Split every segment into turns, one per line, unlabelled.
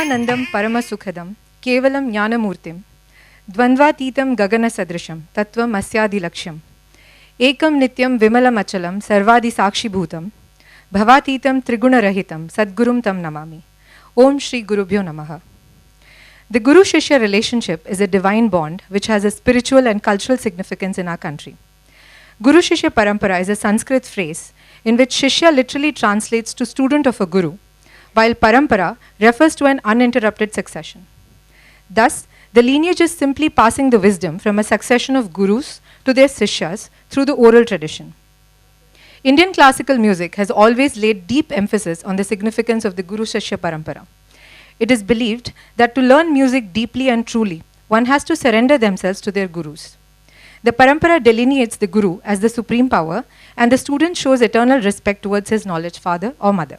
Paramanandam Paramasukhadam Kevalam Jnanamurtim Dvandvatitam Gagana Sadrisham Tattvam Asyadi Lakshyam Ekam Nityam Vimalam Achalam Sarvadi Sakshi Bhutam Bhavatitam Triguna Rahitam Sadgurum Tam Namami. Om Shri Gurubhyo Namaha. The Guru-Shishya relationship is a divine bond which has a spiritual and cultural significance in our country. Guru-Shishya Parampara is a Sanskrit phrase in which Shishya literally translates to student of a Guru, while Parampara refers to an uninterrupted succession. Thus, the lineage is simply passing the wisdom from a succession of Gurus to their Sishyas through the oral tradition. Indian classical music has always laid deep emphasis on the significance of the Guru-Shishya Parampara. It is believed that to learn music deeply and truly, one has to surrender themselves to their Gurus. The Parampara delineates the Guru as the supreme power, and the student shows eternal respect towards his knowledge father or mother.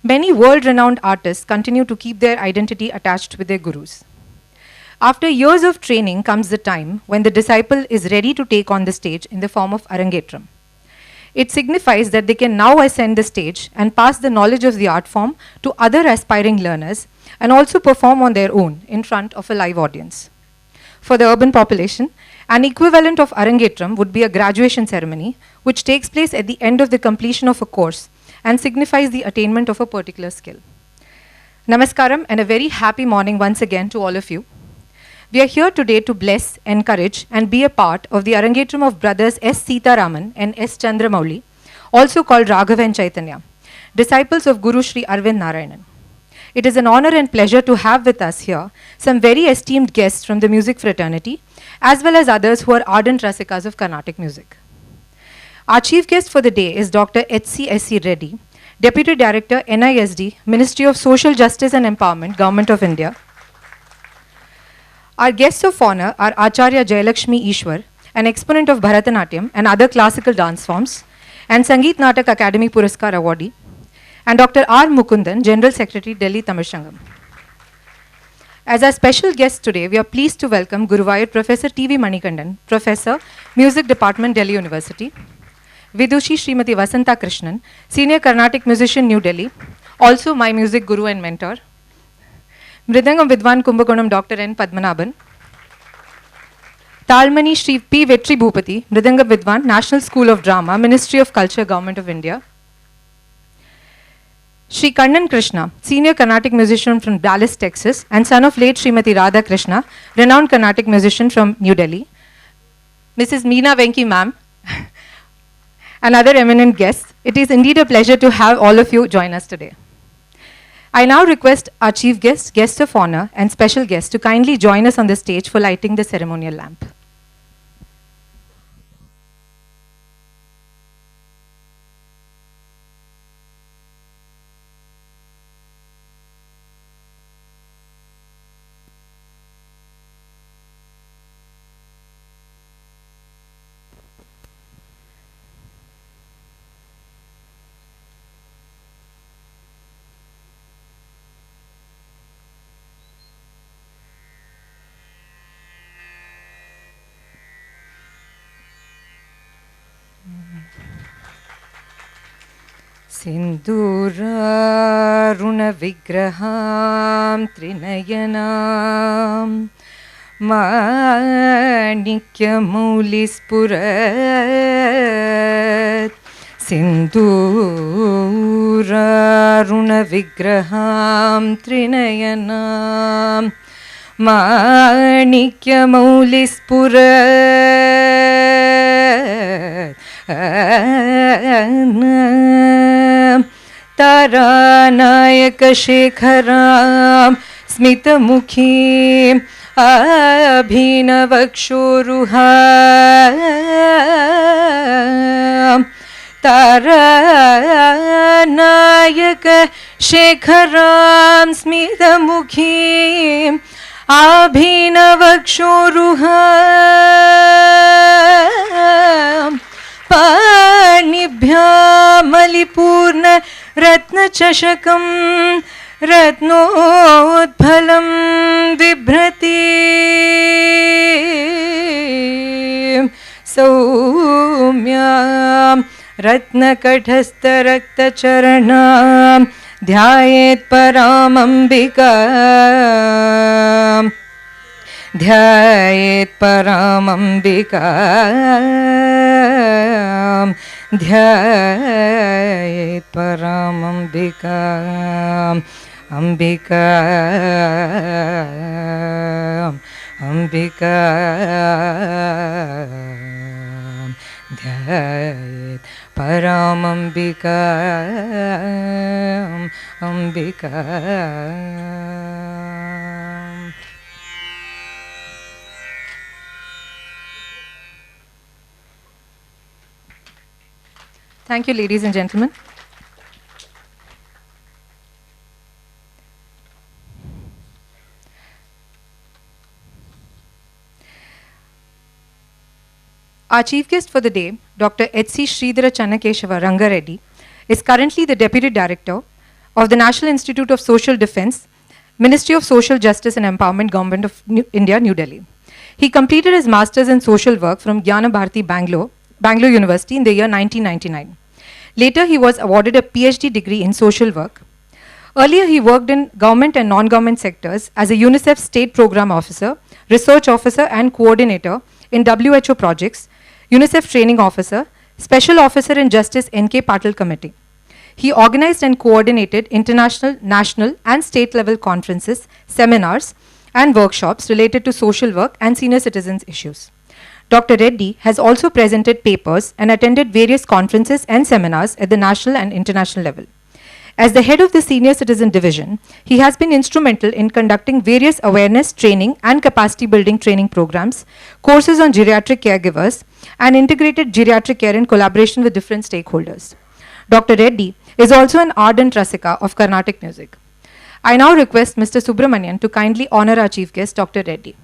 Many world-renowned artists continue to keep their identity attached with their Gurus. After years of training comes the time when the disciple is ready to take on the stage in the form of Arangetram. It signifies that they can now ascend the stage and pass the knowledge of the art form to other aspiring learners and also perform on their own in front of a live audience. For the urban population, an equivalent of Arangetram would be a graduation ceremony which takes place at the end of the completion of a course and signifies the attainment of a particular skill. Namaskaram and a very happy morning once again to all of you. We are here today to bless, encourage and be a part of the Arangetram of brothers S. Sitaraman and S. Chandramouli, also called Raghav and Chaitanya, disciples of Guru Shri Arvindd Narayanan. It is an honor and pleasure to have with us here some very esteemed guests from the music fraternity, as well as others who are ardent Rasikas of Carnatic music. Our chief guest for the day is Dr. HCSC Reddy, Deputy Director, NISD, Ministry of Social Justice and Empowerment, Government of India. Our guests of honor are Acharya Jayalakshmi Eashwar, an exponent of Bharatanatyam and other classical dance forms, and Sangeet Natak Academy Puraskar awardee, and Dr. R. Mukunthan, General Secretary, Delhi Tamil Sangam. As our special guest today, we are pleased to welcome Guruvayoor Professor T.V. Manikandan, Professor, Music Department, Delhi University, Vidushi Srimati Vasantha Krishnan, Senior Carnatic Musician, New Delhi, also my music guru and mentor, Mridangam Vidwan Kumbakonam Dr. and Padmanaban, Taal-mani P Vetriboopathy, Mridangam Vidwan, National School of Drama, Ministry of Culture, Government of India, Shri Kannan Krishna, Senior Carnatic Musician from Dallas, Texas, and son of late Srimati Radha Krishna, renowned Carnatic musician from New Delhi, Mrs. Meena Venki ma'am, and other eminent guests. It is indeed a pleasure to have all of you join us today. I now request our chief guest, guest of honor, and special guests to kindly join us on the stage for lighting the ceremonial lamp. Sindura Runa Vigraham Trinayanam Manikya Moulispurat Sindura Runa Vigraham Trinayanam Manikya Moulispurat Taranayaka Shekharam Smitamukhim Abhinavakshuruham Taranayaka Shekharam Smitamukhim Abhinavakshuruham Panibhyam Malipurna Ratna Chashakam Ratnodphalam Vibhrati Saumyam Ratna Kathastha Rakta Charanam ध्यायेत् परामम्बिका ध्यायेत् परामम्बिका ध्यायेत् परामम्बिका अम्बिका अम्बिका ध्यायेत् परामम्बिका Ambika. Thank you, ladies and gentlemen. Our chief guest for the day, Dr. H.C. Sridhara Channakeshava Ranga Reddy, is currently the Deputy Director of the National Institute of Social Defense, Ministry of Social Justice and Empowerment, Government of India, New Delhi. He completed his Masters in Social Work from Jnana Bharati, Bangalore University in the year 1999. Later, he was awarded a PhD degree in social work. Earlier, he worked in government and non-government sectors as a UNICEF State Program Officer, Research Officer and Coordinator in WHO projects, UNICEF Training Officer, Special Officer in Justice NK Patil Committee. He organized and coordinated international, national and state level conferences, seminars and workshops related to social work and senior citizens issues. Dr. Reddy has also presented papers and attended various conferences and seminars at the national and international level. As the head of the Senior Citizen Division, he has been instrumental in conducting various awareness training and capacity building training programs, courses on geriatric caregivers, and integrated geriatric care in collaboration with different stakeholders. Dr. Reddy is also an ardent Rasika of Carnatic music. I now request Mr. Subramanian to kindly honor our chief guest, Dr. Reddy.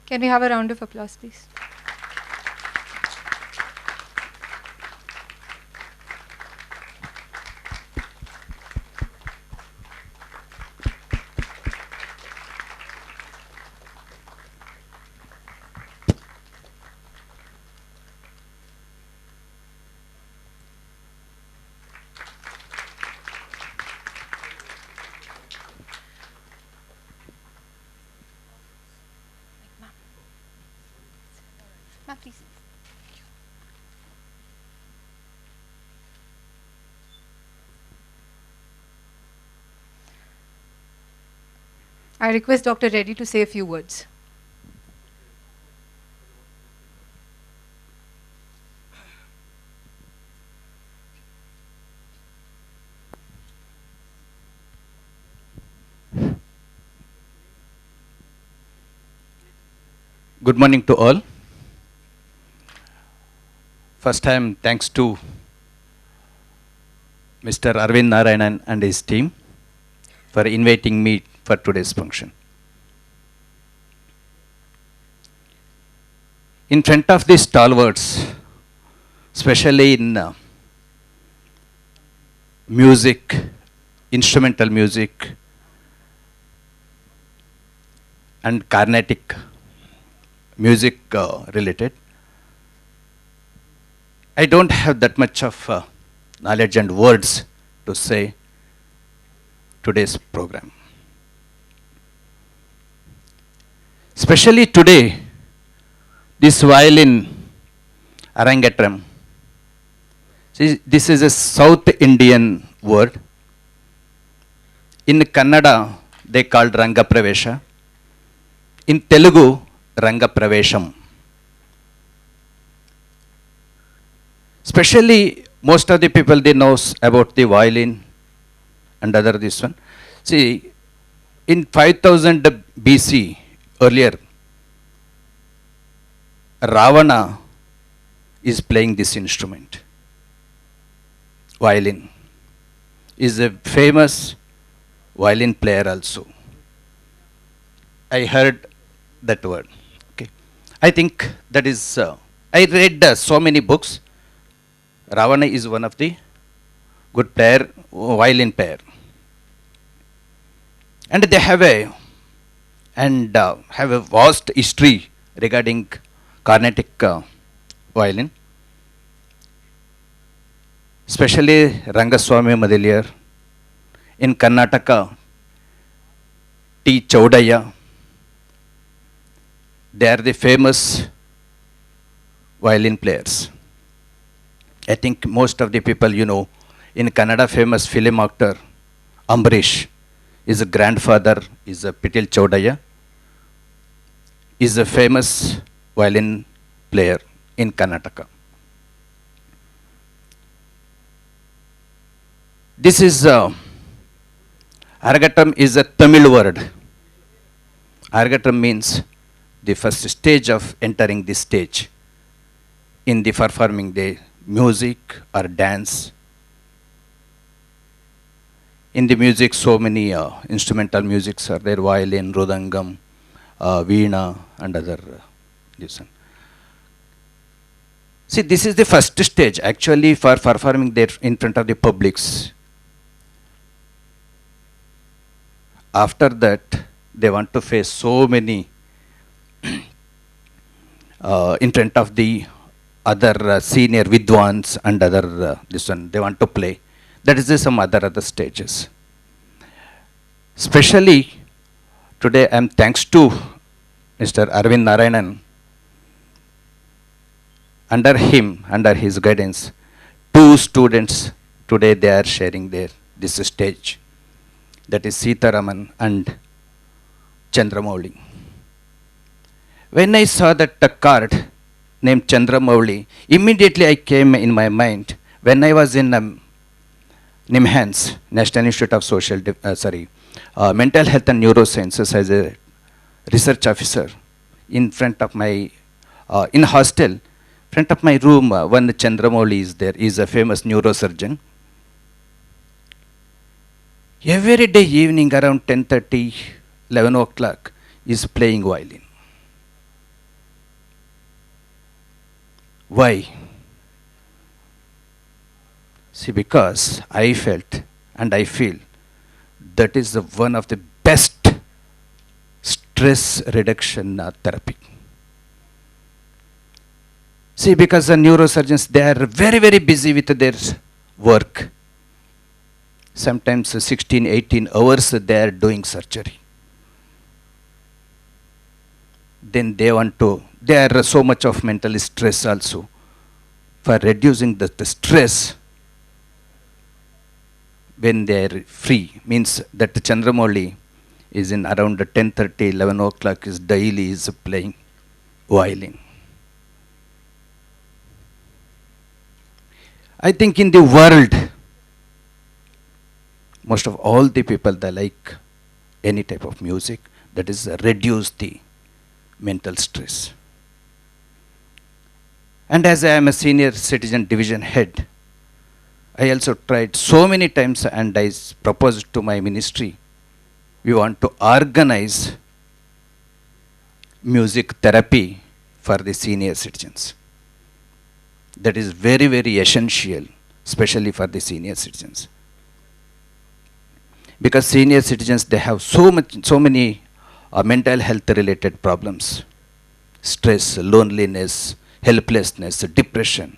Can we have a round of applause, please? Please. I request Dr. Reddy to say a few words.
Good morning to all. First time, thanks to Mr. Arvindd Narayanan and his team for inviting me for today's function. In front of these stalwarts, especially in music, instrumental music, and Carnatic music related, I don't have that much of knowledge and words to say today's program. Especially today, this Violin Arangetram. See, this is a South Indian word. In Kannada, they called Ranga Pravesha. In Telugu, Ranga Pravesham. Especially, most of the people, they know about the violin and other this one. See, in 5000 BC, earlier, Ravana is playing this instrument. violin is a famous violin player also. I heard that word. Okay. I think that is, I read so many books. Ravana is one of the good player, violin player. And they have a vast history regarding Carnatic violin. Especially Rangaswamy Madiliyar. In Karnataka, T. Chaudaya. They are the famous violin players. I think most of the people, you know, in Kannada famous film actor Ambarish, is a grandfather, is a Pitil Chaudaya, is a famous violin player in Karnataka. This is Arangetram is a Tamil word. Arangetram means the first stage of entering the stage in the performing the music or dance. In the music, so many instrumental musics are there: violin, Mridangam, Veena, and other. Listen. See, this is the first stage actually for performing there in front of the publics. After that, they want to face so many in front of the other senior vidwans and other this one they want to play. That is some other stages. Especially today, I am thanks to Mr. Arvindd Narayanan. Under him, under his guidance, 2 students today they are sharing this stage. That is Sitaraman and Chandramouli. When I saw that card named Chandramouli, immediately I came in my mind when I was in NIMHANS, National Institute of Mental Health and Neurosciences, as a research officer. In front of my in hostel, front of my room, one Chandramouli is there. He is a famous neurosurgeon. Every day evening around 10:30, 11 o'clock, is playing violin. Why? See, because I felt and I feel that is one of the best stress reduction therapy. See, because the neurosurgeons, they are very, very busy with their work. Sometimes 16, 18 hours they are doing surgery. Then they are so much of mental stress also. For reducing the stress, when they are free, means that Chandramouli is in around 10:30, 11 o'clock, is daily is playing violin. I think in the world, most of all the people, they like any type of music that is reduce the mental stress. And as I am a senior citizen division head, I also tried so many times and I proposed to my ministry, we want to organize music therapy for the senior citizens. That is very, very essential, especially for the senior citizens. Because senior citizens, they have so many mental health related problems: stress, loneliness, helplessness, depression.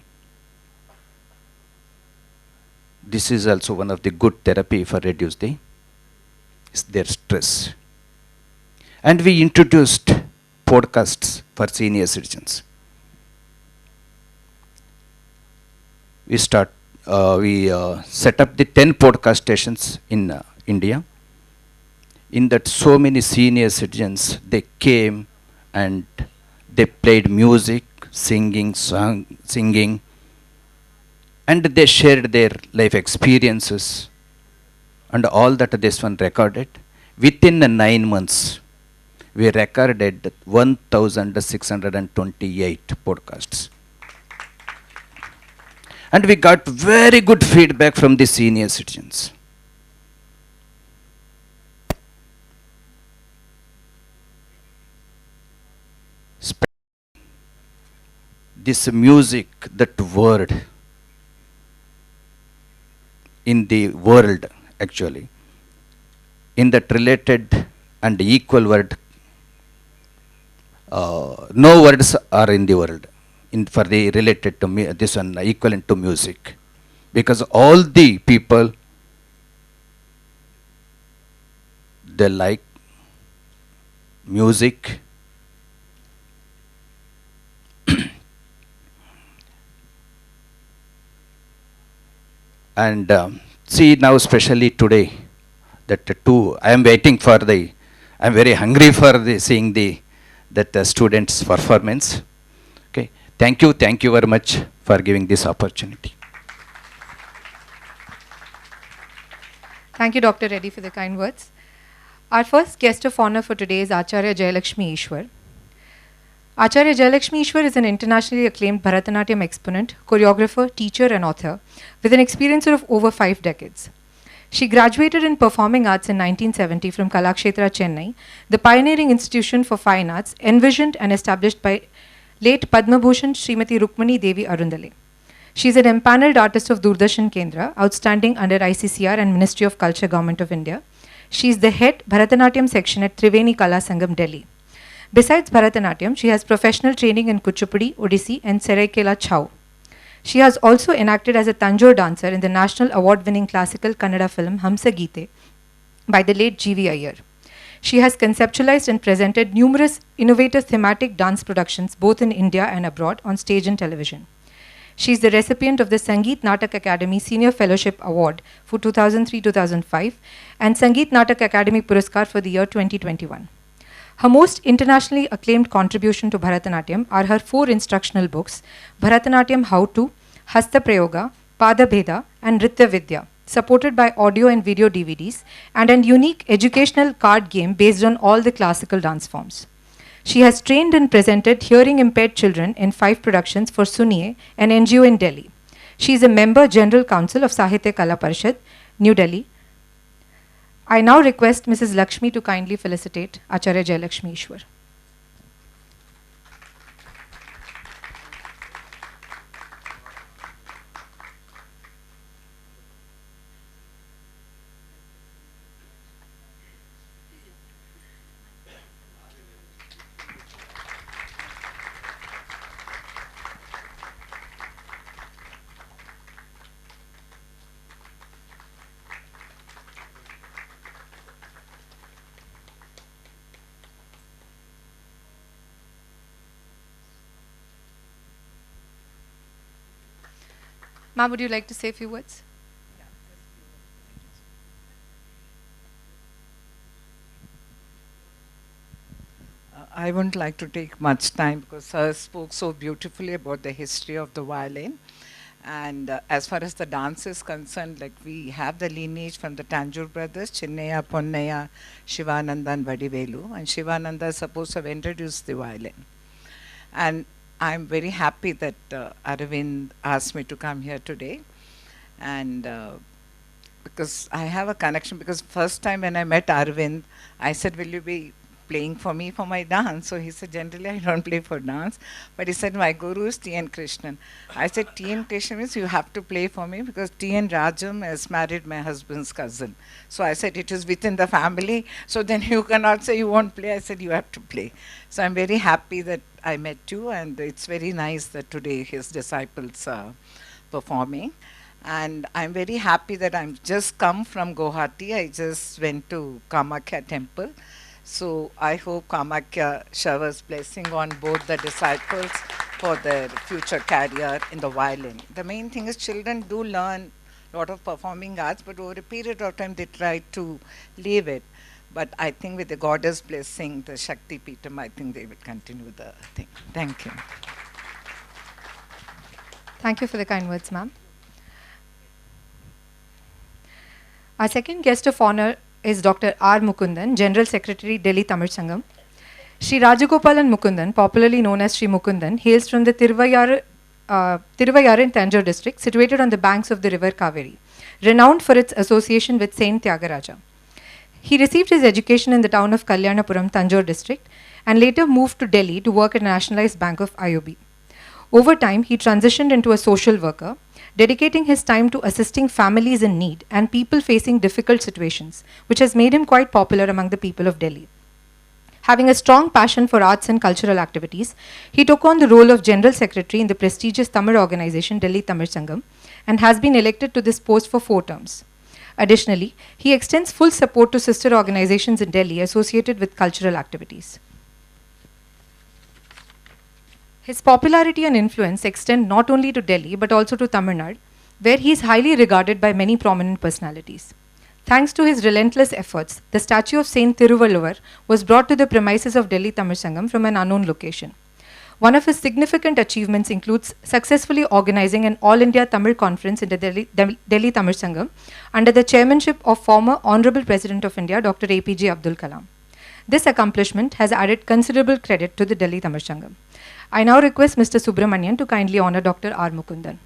This is also one of the good therapy for reduce their stress. And we introduced podcasts for senior citizens. We set up the 10 podcast stations in India. In that, so many senior citizens, they came and they played music, singing, and they shared their life experiences, and all that this one recorded. Within 9 months, we recorded 1,628 podcasts. And we got very good feedback from the senior citizens. This music, that word in the world, actually, in that related and equal word, no words are in the world for the related to this one equivalent to music, because all the people, they like music. And see now, especially today, that I am waiting for I am very hungry for seeing that students' performance. Okay, thank you very much for giving this opportunity.
Thank you, Dr. Reddy, for the kind words. Our first guest of honor for today is Acharya Jayalakshmi Eashwar. Acharya Jayalakshmi Eashwar is an internationally acclaimed Bharatanatyam exponent, choreographer, teacher and author with an experience of over 5 decades. She graduated in Performing Arts in 1970 from Kalakshetra, Chennai, the pioneering institution for fine arts envisioned and established by late Padma Bhushan Srimati Rukmani Devi Arundale. She is an empaneled artist of Doordarshan Kendra, outstanding under ICCR and Ministry of Culture, Government of India. She is the head Bharatanatyam section at Triveni Kala Sangam, Delhi. Besides Bharatanatyam, she has professional training in Kuchipudi, Odissi and Seraikela Chau. She has also enacted as a Tanjore dancer in the national award-winning classical Kannada film Hamsa Geete by the late G.V. Iyer. She has conceptualized and presented numerous innovative thematic dance productions both in India and abroad on stage and television. She is the recipient of the Sangeet Natak Academy Senior Fellowship Award for 2003-2005 and Sangeet Natak Academy Puraskar for the year 2021. Her most internationally acclaimed contribution to Bharatanatyam are her 4 instructional books, Bharatanatyam How To, Hasta Prayoga, Pada Bheda and Nritya Vidya, supported by audio and video DVDs, and a unique educational card game based on all the classical dance forms. She has trained and presented hearing impaired children in 5 productions for Suniye, an NGO in Delhi. She is a member General Council of Sahitya Kala Parishad, New Delhi. I now request Mrs. Lakshmi to kindly felicitate Acharya Jayalakshmi Eashwar. Ma'am, would you like to say a few words?
I wouldn't like to take much time because Sir spoke so beautifully about the history of the violin. And as far as the dance is concerned, like we have the lineage from the Tanjore brothers, Chinnaya, Ponnaya, Shivananda and Vadivelu. And Shivananda is supposed to have introduced the violin. And I'm very happy that Arvindd asked me to come here today. And because I have a connection, because first time when I met Arvindd, I said, will you be playing for me for my dance? So he said, generally I don't play for dance. But he said, my guru is T.N. Krishnan. I said, T.N. Krishnan means you have to play for me because T.N. Rajam has married my husband's cousin. So I said, it is within the family. So then you cannot say you won't play. I said, you have to play. So I'm very happy that I met you, and it's very nice that today his disciples are performing. And I'm very happy that I've just come from Guwahati. I just went to Kamakya temple. So I hope Kamakya showers blessing on both the disciples for their future career in the violin. The main thing is children do learn a lot of performing arts, but over a period of time they try to leave it. But I think with the goddess blessing, the Shakti Peetam, I think they will continue the thing. Thank you.
Thank you for the kind words, ma'am. Our second guest of honor is Dr. R. Mukundan, General Secretary, Delhi Tamil Sangam. Sri Rajagopalan Mukundan, popularly known as Sri Mukundan, hails from the Tiruvayur Tiruvayar in Tanjore district, situated on the banks of the river Kaveri, renowned for its association with Saint Tyagaraja. He received his education in the town of Kalyanapuram, Tanjore district, and later moved to Delhi to work at the Nationalized Bank of IOB. Over time, he transitioned into a social worker, dedicating his time to assisting families in need and people facing difficult situations, which has made him quite popular among the people of Delhi. Having a strong passion for arts and cultural activities, he took on the role of General Secretary in the prestigious Tamil organization Delhi Tamil Sangam and has been elected to this post for 4 terms. Additionally, he extends full support to sister organizations in Delhi associated with cultural activities. His popularity and influence extend not only to Delhi but also to Tamil Nadu, where he is highly regarded by many prominent personalities. Thanks to his relentless efforts, the statue of Saint Thiruvalluvar was brought to the premises of Delhi Tamil Sangam from an unknown location. One of his significant achievements includes successfully organizing an All India Tamil Conference in the Delhi Tamil Sangam under the chairmanship of former Honorable President of India, Dr. APJ Abdul Kalam. This accomplishment has added considerable credit to the Delhi Tamil Sangam. I now request Mr. Subramanian to kindly honor Dr. R. Mukundan.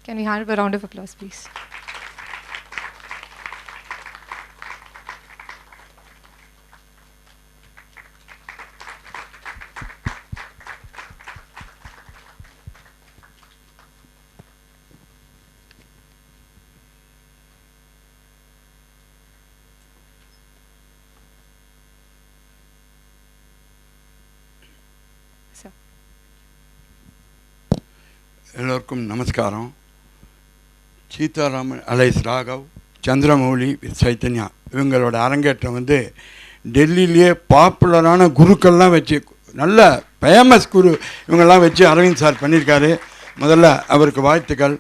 Can we have a round of applause, please? Sir.
எல்லோருக்கும் நமஸ்காரம். Sitharaman Alice Raghav, Chandramouli with Chaitanya இவங்களோட அரங்கேற்றம் வந்து டெல்லியிலேயே பாப்புலரான குருக்கள்லாம் வச்சு நல்ல famous குரு இவங்கெல்லாம் வச்சு அரவிந்த் சார் பண்ணியிருக்காரு. முதல்ல அவருக்கு வாழ்த்துக்கள்.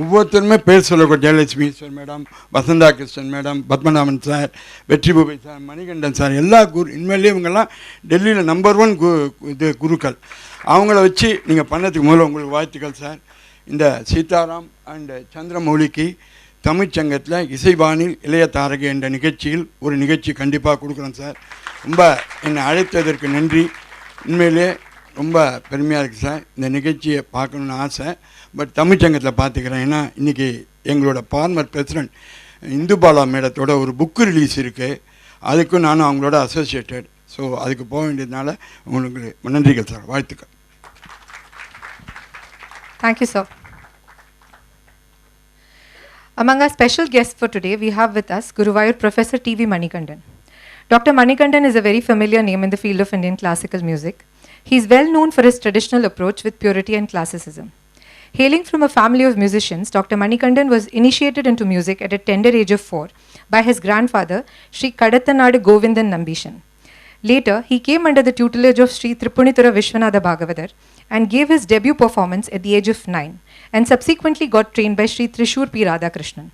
ஒவ்வொருத்தருமே பேர் சொல்லக்கூடிய Jayalakshmi Eshwar madam, Vasantha Krishnan madam, Padmanabhan sir, Vetriboopathi sir, Manikandan sir, எல்லா குரு இனிமேலே இவங்கெல்லாம் டெல்லியில் நம்பர் 1 குருக்கள். அவங்கள வச்சு நீங்கள் பண்ணதுக்கு முதல்ல உங்களுக்கு வாழ்த்துக்கள் சார். இந்த சீதாராம் அண்ட் சந்திரமௌலிக்கு தமிழ்ச்சங்கத்தில் இசைவானில் இளைய தாரகை என்ற நிகழ்ச்சியில் ஒரு நிகழ்ச்சி கண்டிப்பாக கொடுக்குறோம் சார். ரொம்ப என்னை அழைத்ததற்கு நன்றி. உண்மையிலே ரொம்ப பெருமையாக இருக்குது சார். இந்த நிகழ்ச்சியை பார்க்கணுன்னு ஆசை. பட் தமிழ்ச்சங்கத்தில் பார்த்துக்கிறேன். ஏன்னா இன்றைக்கி எங்களோட ஃபார்மர் பிரசிடென்ட் இந்துபாலா மேடத்தோட ஒரு புக்கு ரிலீஸ் இருக்குது. அதுக்கும் நானும் அவங்களோட அசோசியேட்டட். ஸோ அதுக்கு போக வேண்டியதுனால உங்களுக்கு நன்றிகள் சார். வாழ்த்துக்கள்.
Thank you, sir. Among our special guests for today, we have with us Guruvayoor Professor T.V. Manikandan. Dr. Manikandan is a very familiar name in the field of Indian classical music. He is well known for his traditional approach with purity and classicism. Hailing from a family of musicians, Dr. Manikandan was initiated into music at a tender age of 4 by his grandfather, Sri Kadattanadu Govindan Nambishan. Later, he came under the tutelage of Sri Tripunithura Vishwanatha Bhagavathar and gave his debut performance at the age of 9 and subsequently got trained by Sri Trishur P. Radhakrishnan.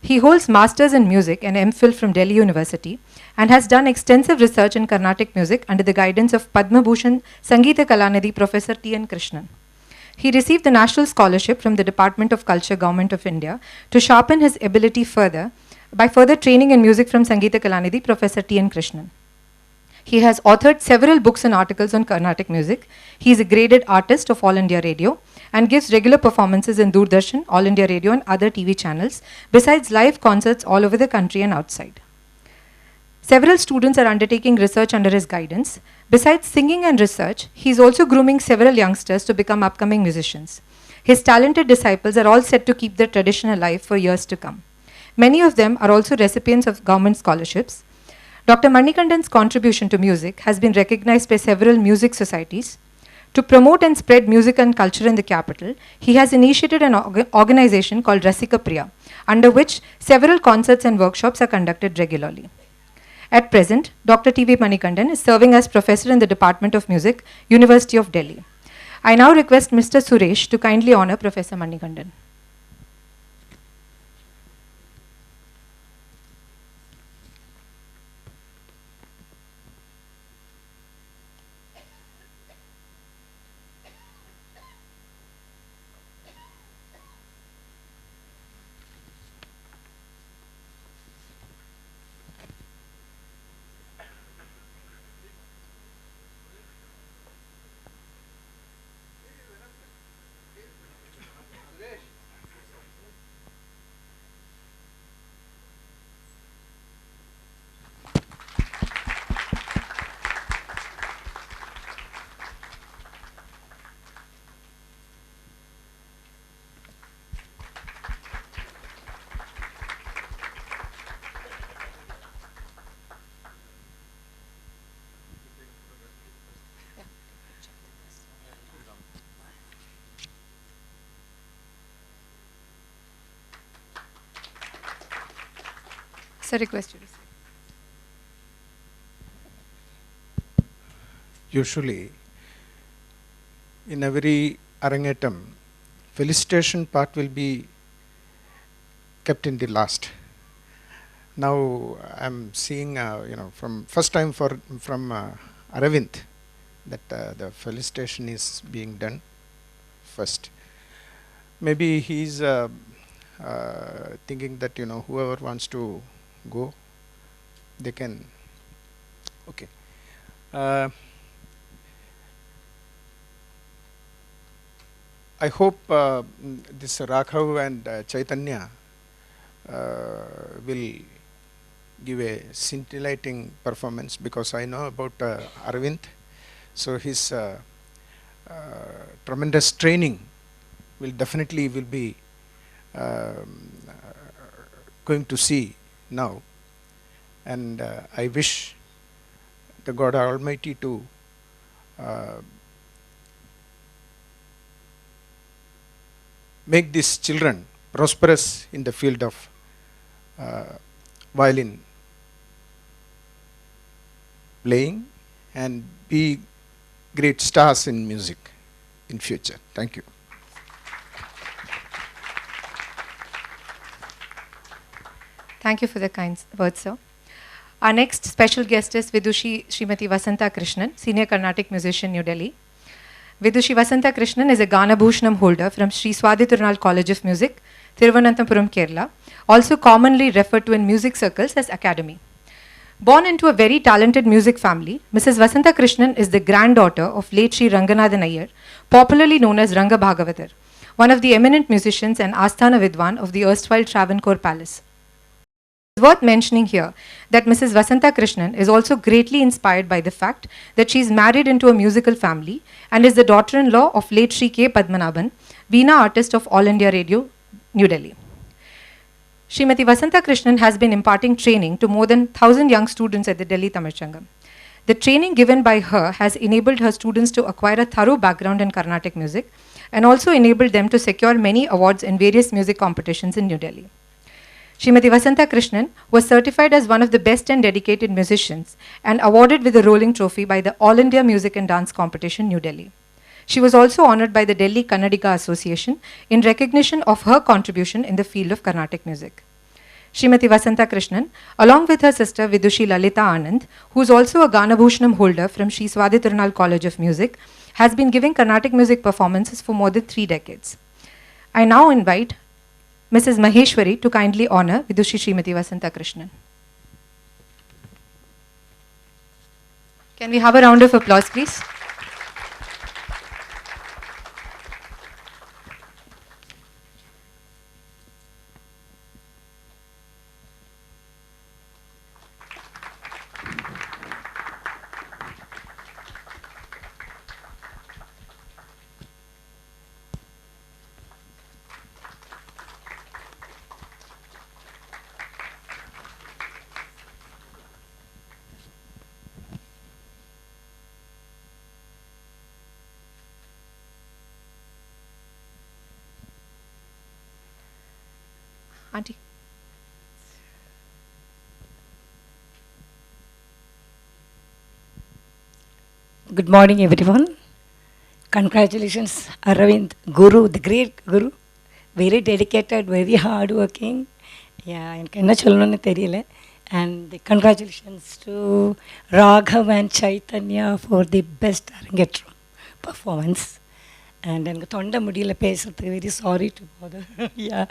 He holds Masters in Music and MPhil from Delhi University and has done extensive research in Carnatic music under the guidance of Padma Bhushan Sangeeta Kalanidhi Professor T.N. Krishnan. He received the National Scholarship from the Department of Culture, Government of India to sharpen his ability further by further training in music from Sangeeta Kalanidhi Professor T.N. Krishnan. He has authored several books and articles on Carnatic music. He is a graded artist of All India Radio and gives regular performances in Doordarshan, All India Radio and other TV channels, besides live concerts all over the country and outside. Several students are undertaking research under his guidance. Besides singing and research, he is also grooming several youngsters to become upcoming musicians. His talented disciples are all set to keep their tradition alive for years to come. Many of them are also recipients of government scholarships. Dr. Manikandan's contribution to music has been recognized by several music societies. To promote and spread music and culture in the capital, he has initiated an organization called Rasika Priya, under which several concerts and workshops are conducted regularly. At present, Dr. T.V. Manikandan is serving as professor in the Department of Music, University of Delhi. I now request Mr. Suresh to kindly honor Professor Manikandan. Sir, request you to say.
Usually, in every Arangetram, felicitation part will be kept in the last. Now I'm seeing, from first time from Arvindd that the felicitation is being done first. Maybe he's thinking that whoever wants to go, they can. Okay. I hope this Raghav and Chaitanya will give a scintillating performance, because I know about Arvindd. So his tremendous training will definitely be going to see now, and I wish the God Almighty to make these children prosperous in the field of violin playing and be great stars in music in future. Thank you.
Thank you for the kind words, sir. Our next special guest is Vidushi Srimati Vasantha Krishnan, Senior Carnatic Musician, New Delhi. Vidushi Vasantha Krishnan is a Gana Bhushanam holder from Sri Swadhitirunal College of Music, Thiruvananthapuram, Kerala, also commonly referred to in music circles as Academy. Born into a very talented music family, Mrs. Vasantha Krishnan is the granddaughter of late Sri Ranganathan Iyer, popularly known as Ranga Bhagavathar, one of the eminent musicians and Asthana Vidwan of the erstwhile Travancore Palace. It is worth mentioning here that Mrs. Vasantha Krishnan is also greatly inspired by the fact that she is married into a musical family and is the daughter-in-law of late Sri K. Padmanaban, Veena artist of All India Radio, New Delhi. Srimati Vasantha Krishnan has been imparting training to more than 1,000 young students at the Delhi Tamil. The training given by her has enabled her students to acquire a thorough background in Carnatic music and also enabled them to secure many awards in various music competitions in New Delhi. Srimati Vasantha Krishnan was certified as one of the best and dedicated musicians and awarded with the Rolling Trophy by the All India Music and Dance Competition, New Delhi. She was also honored by the Delhi Kannadiga Association in recognition of her contribution in the field of Carnatic music. Srimati Vasantha Krishnan, along with her sister Vidushi Lalita Anand, who is also a Gana Bhushanam holder from Sri Swadhitirunal College of Music, has been giving Carnatic music performances for more than 3 decades. I now invite Mrs. Maheshwari to kindly honor Vidushi Srimati Vasantha Krishnan. Can we have a round of applause, please? Auntie.
Good morning, everyone. Congratulations, Arvindd, Guru, the great Guru. Very dedicated, very hardworking. Yeah, and congratulations to Raghav and Chaitanya for the best Arangetram performance. And I'm very sorry to bother. Yeah.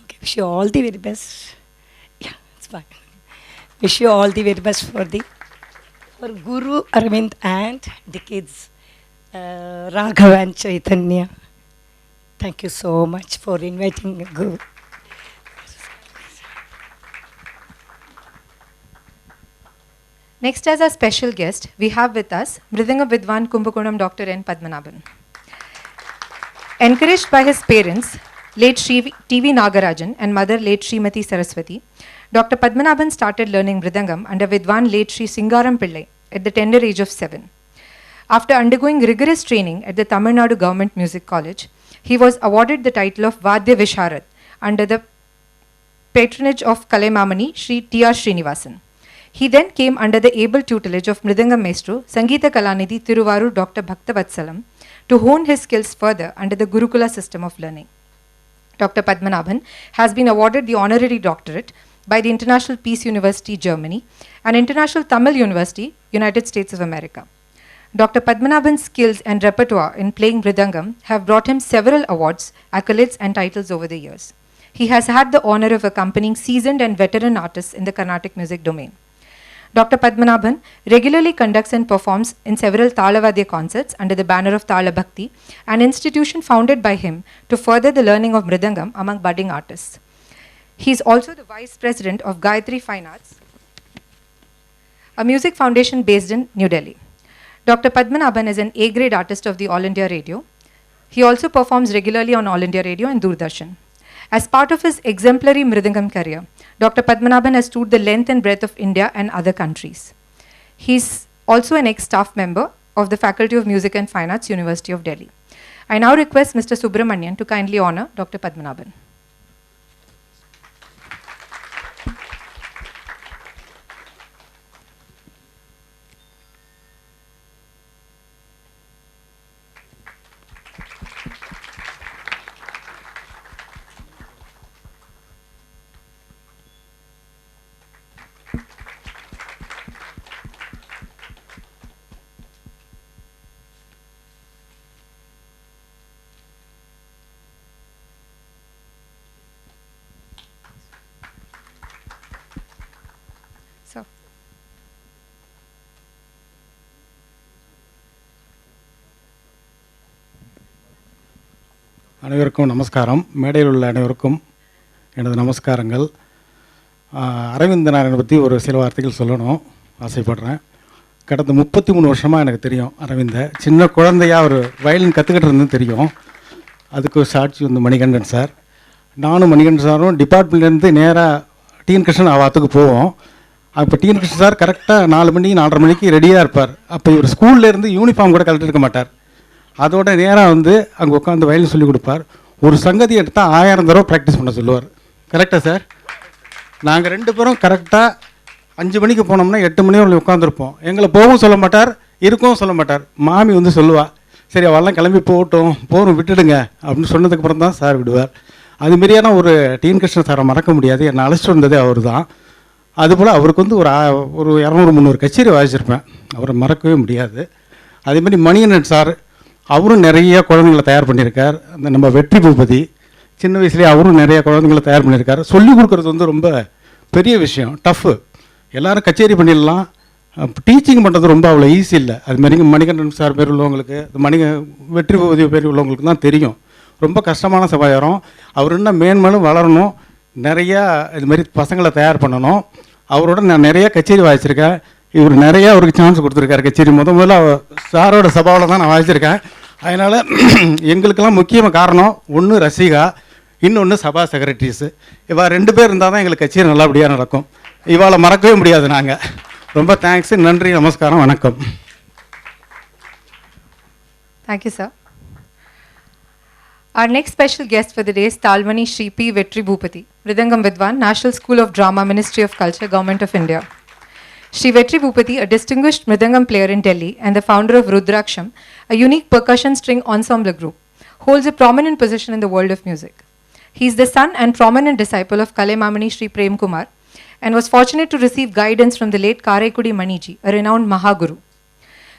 Okay. Wish you all the very best. Yeah, it's fine. Wish you all the very best for Guru, Arvindd, and the kids, Raghav and Chaitanya. Thank you so much for inviting Guru.
Next, as our special guest, we have with us Mridangam Vidwan Kumbakonam Dr. N. Padmanaban. Encouraged by his parents, late Sri T.V. Nagarajan and mother late Srimati Saraswati, Dr. Padmanaban started learning Mridangam under Vidwan late Sri Singaram Pillai at the tender age of 7. After undergoing rigorous training at the Tamil Nadu Government Music College, he was awarded the title of Vadya Visharad under the patronage of Taal-mani P Vetriboopathy. He then came under the able tutelage of Mridangam Maestro, Sangeeta Kalanidhi Thiruvarur Dr. Bhaktavatsalam, to hone his skills further under the Gurukula system of learning. Dr. Padmanaban has been awarded the honorary doctorate by the International Peace University, Germany, and International Tamil University, United States of America. Dr. Padmanaban's skills and repertoire in playing Mridangam have brought him several awards, accolades, and titles over the years. He has had the honor of accompanying seasoned and veteran artists in the Carnatic music domain. Dr. Padmanaban regularly conducts and performs in several Talavadya concerts under the banner of Tala Bhakti, an institution founded by him to further the learning of Mridangam among budding artists. He is also the Vice President of Gayatri Fine Arts, a music foundation based in New Delhi. Dr. Padmanaban is an A-grade artist of the All India Radio. He also performs regularly on All India Radio and Doordarshan. As part of his exemplary Mridangam career, Dr. Padmanaban has toured the length and breadth of India and other countries. He is also an ex-staff member of the Faculty of Music and Fine Arts, University of Delhi. I now request Mr. Subramanian to kindly honor Dr. Padmanaban. So,
அனைவருக்கும் நமஸ்காரம். மேடையில் உள்ள அனைவருக்கும் எனது நமஸ்காரங்கள். அரவிந்த் நாராயணனை பற்றி ஒரு சில வார்த்தைகள் சொல்லணும் ஆசைப்படுறேன். கடந்த 33 வருஷமாக எனக்கு தெரியும் அரவிந்தை. சின்ன குழந்தையாக ஒரு வயலின் கற்றுக்கிட்டு இருந்தது தெரியும். அதுக்கு சாட்சி வந்து மணிகண்டன் சார். நானும் மணிகண்டன் சாரும் டிபார்ட்மெண்ட்லேருந்து நேராக டிஎன் கிருஷ்ணன் அவாத்துக்கு போவோம். அப்போ டிஎன் கிருஷ்ணன் சார் கரெக்டாக 4 மணி 4:30 மணிக்கு ரெடியாக இருப்பார். அப்போ இவர் ஸ்கூல்லேருந்து யூனிஃபார்ம் கூட கழட்டி இருக்க மாட்டார். அதோட நேராக வந்து அங்கே உட்காந்து வயலின் சொல்லிக் கொடுப்பார். ஒரு சங்கதி எடுத்தால் 1000 தடவை ப்ராக்டிஸ் பண்ண சொல்லுவார். கரெக்டாக சார்? நாங்கள் 2 பேரும் கரெக்டாக 5 மணிக்கு போனோம்னா 8 மணி வரை உட்காந்துருப்போம். எங்களை போகவும் சொல்ல மாட்டார், இருக்கவும் சொல்ல மாட்டார். மாமி வந்து சொல்லுவாள், சரி அவெல்லாம் கிளம்பி போகணும் விட்டுடுங்க அப்படின்னு சொன்னதுக்கப்புறம் தான் சார் விடுவார். அதுமாரியான ஒரு டிஎன் கிருஷ்ணன் சாரை மறக்க முடியாது. என்னை அழைச்சிட்டு வந்ததே அவர் தான். அதுபோல் அவருக்கு வந்து ஒரு 200-300 கச்சேரி வாசிச்சிருப்பேன். அவரை மறக்கவே முடியாது. அதேமாதிரி மணிகண்டன் சார், அவரும் நிறைய குழந்தைங்களை தயார் பண்ணியிருக்கார். அந்த நம்ம வெற்றி பூபதி சின்ன வயசுலேயே அவரும் நிறைய குழந்தைங்களை தயார் பண்ணியிருக்கார். சொல்லிக் கொடுக்குறது வந்து ரொம்ப பெரிய விஷயம், டஃப்பு. எல்லோரும் கச்சேரி பண்ணிடலாம், டீச்சிங் பண்ணுறது ரொம்ப அவ்வளோ ஈஸி இல்லை. அதுமாதிரி மணிகண்டன் சார் பேர் உள்ளவங்களுக்கு, வெற்றி பூபதி பேர் உள்ளவங்களுக்கு தான் தெரியும். ரொம்ப கஷ்டமான சபாயாரம். அவர் இன்னும் மேன்மேலும் வளரணும், நிறையா இதுமாரி பசங்களை தயார் பண்ணணும். அவரோட நான் நிறையா கச்சேரி வாசிச்சிருக்கேன். இவர் நிறையா அவருக்கு சான்ஸ் கொடுத்துருக்காரு கச்சேரி. முதல்ல சாரோட சபாவில் தான் நான் வாசிச்சிருக்கேன். அதனால் எங்களுக்கெல்லாம் முக்கியமாக காரணம் ஒன்று ரசிகா, இன்னொன்று சபா செக்ரட்டரிஸு. இவா 2 பேர் இருந்தால் தான் எங்களுக்கு கச்சேரி நல்லபடியாக நடக்கும். இவாளை மறக்கவே முடியாது நாங்கள். ரொம்ப தேங்க்ஸு, நன்றி, நமஸ்காரம், வணக்கம்.
Thank you, sir. Our next special guest for the day is Taal-mani P Vetriboopathy, Mridangam Vidwan, National School of Drama, Ministry of Culture, Government of India. Shri Vetriboopathy, a distinguished Mridangam player in Delhi and the founder of Rudraksham, a unique percussion string ensemble group, holds a prominent position in the world of music. He is the son and prominent disciple of Kalemamani Shri Prem Kumar and was fortunate to receive guidance from the late Karaikudi Maniji, a renowned Mahaguru.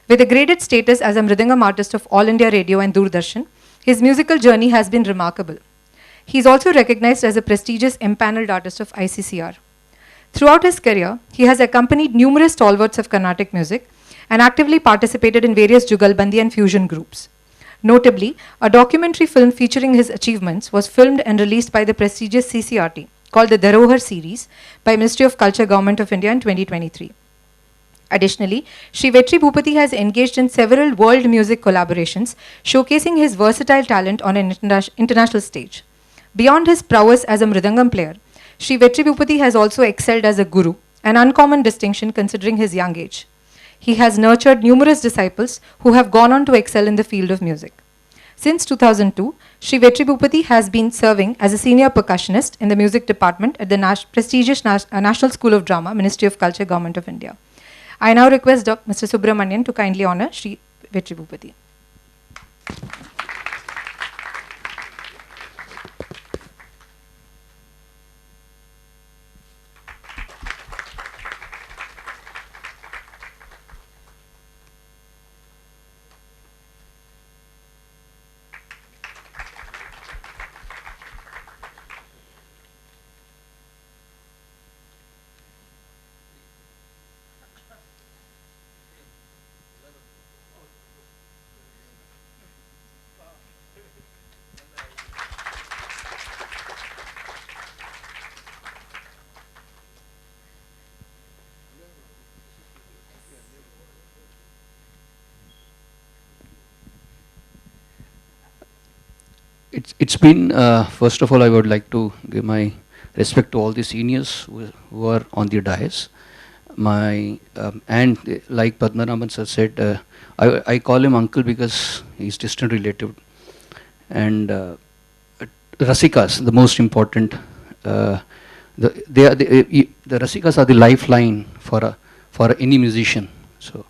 With a graded status as a Mridangam artist of All India Radio and Doordarshan, his musical journey has been remarkable. He is also recognized as a prestigious empaneled artist of ICCR. Throughout his career, he has accompanied numerous stalwarts of Carnatic music and actively participated in various Jugalbandi and fusion groups. Notably, a documentary film featuring his achievements was filmed and released by the prestigious CCRT, called the Dharohar series, by Ministry of Culture, Government of India in 2023. Additionally, Shri Vetriboopathy has engaged in several world music collaborations, showcasing his versatile talent on an international stage. Beyond his prowess as a Mridangam player, Shri Vetriboopathy has also excelled as a guru, an uncommon distinction considering his young age. He has nurtured numerous disciples who have gone on to excel in the field of music. Since 2002, Shri Vetriboopathy has been serving as a senior percussionist in the music department at the prestigious National School of Drama, Ministry of Culture, Government of India. I now request Mr. Subramanian to kindly honor Shri Vetriboopathy.
It's been, first of all, I would like to give my respect to all the seniors who are on the dais. And like Padmanaban sir said, I call him uncle because he's distant relative. And Rasikas, the most important, the Rasikas are the lifeline for any musician. So,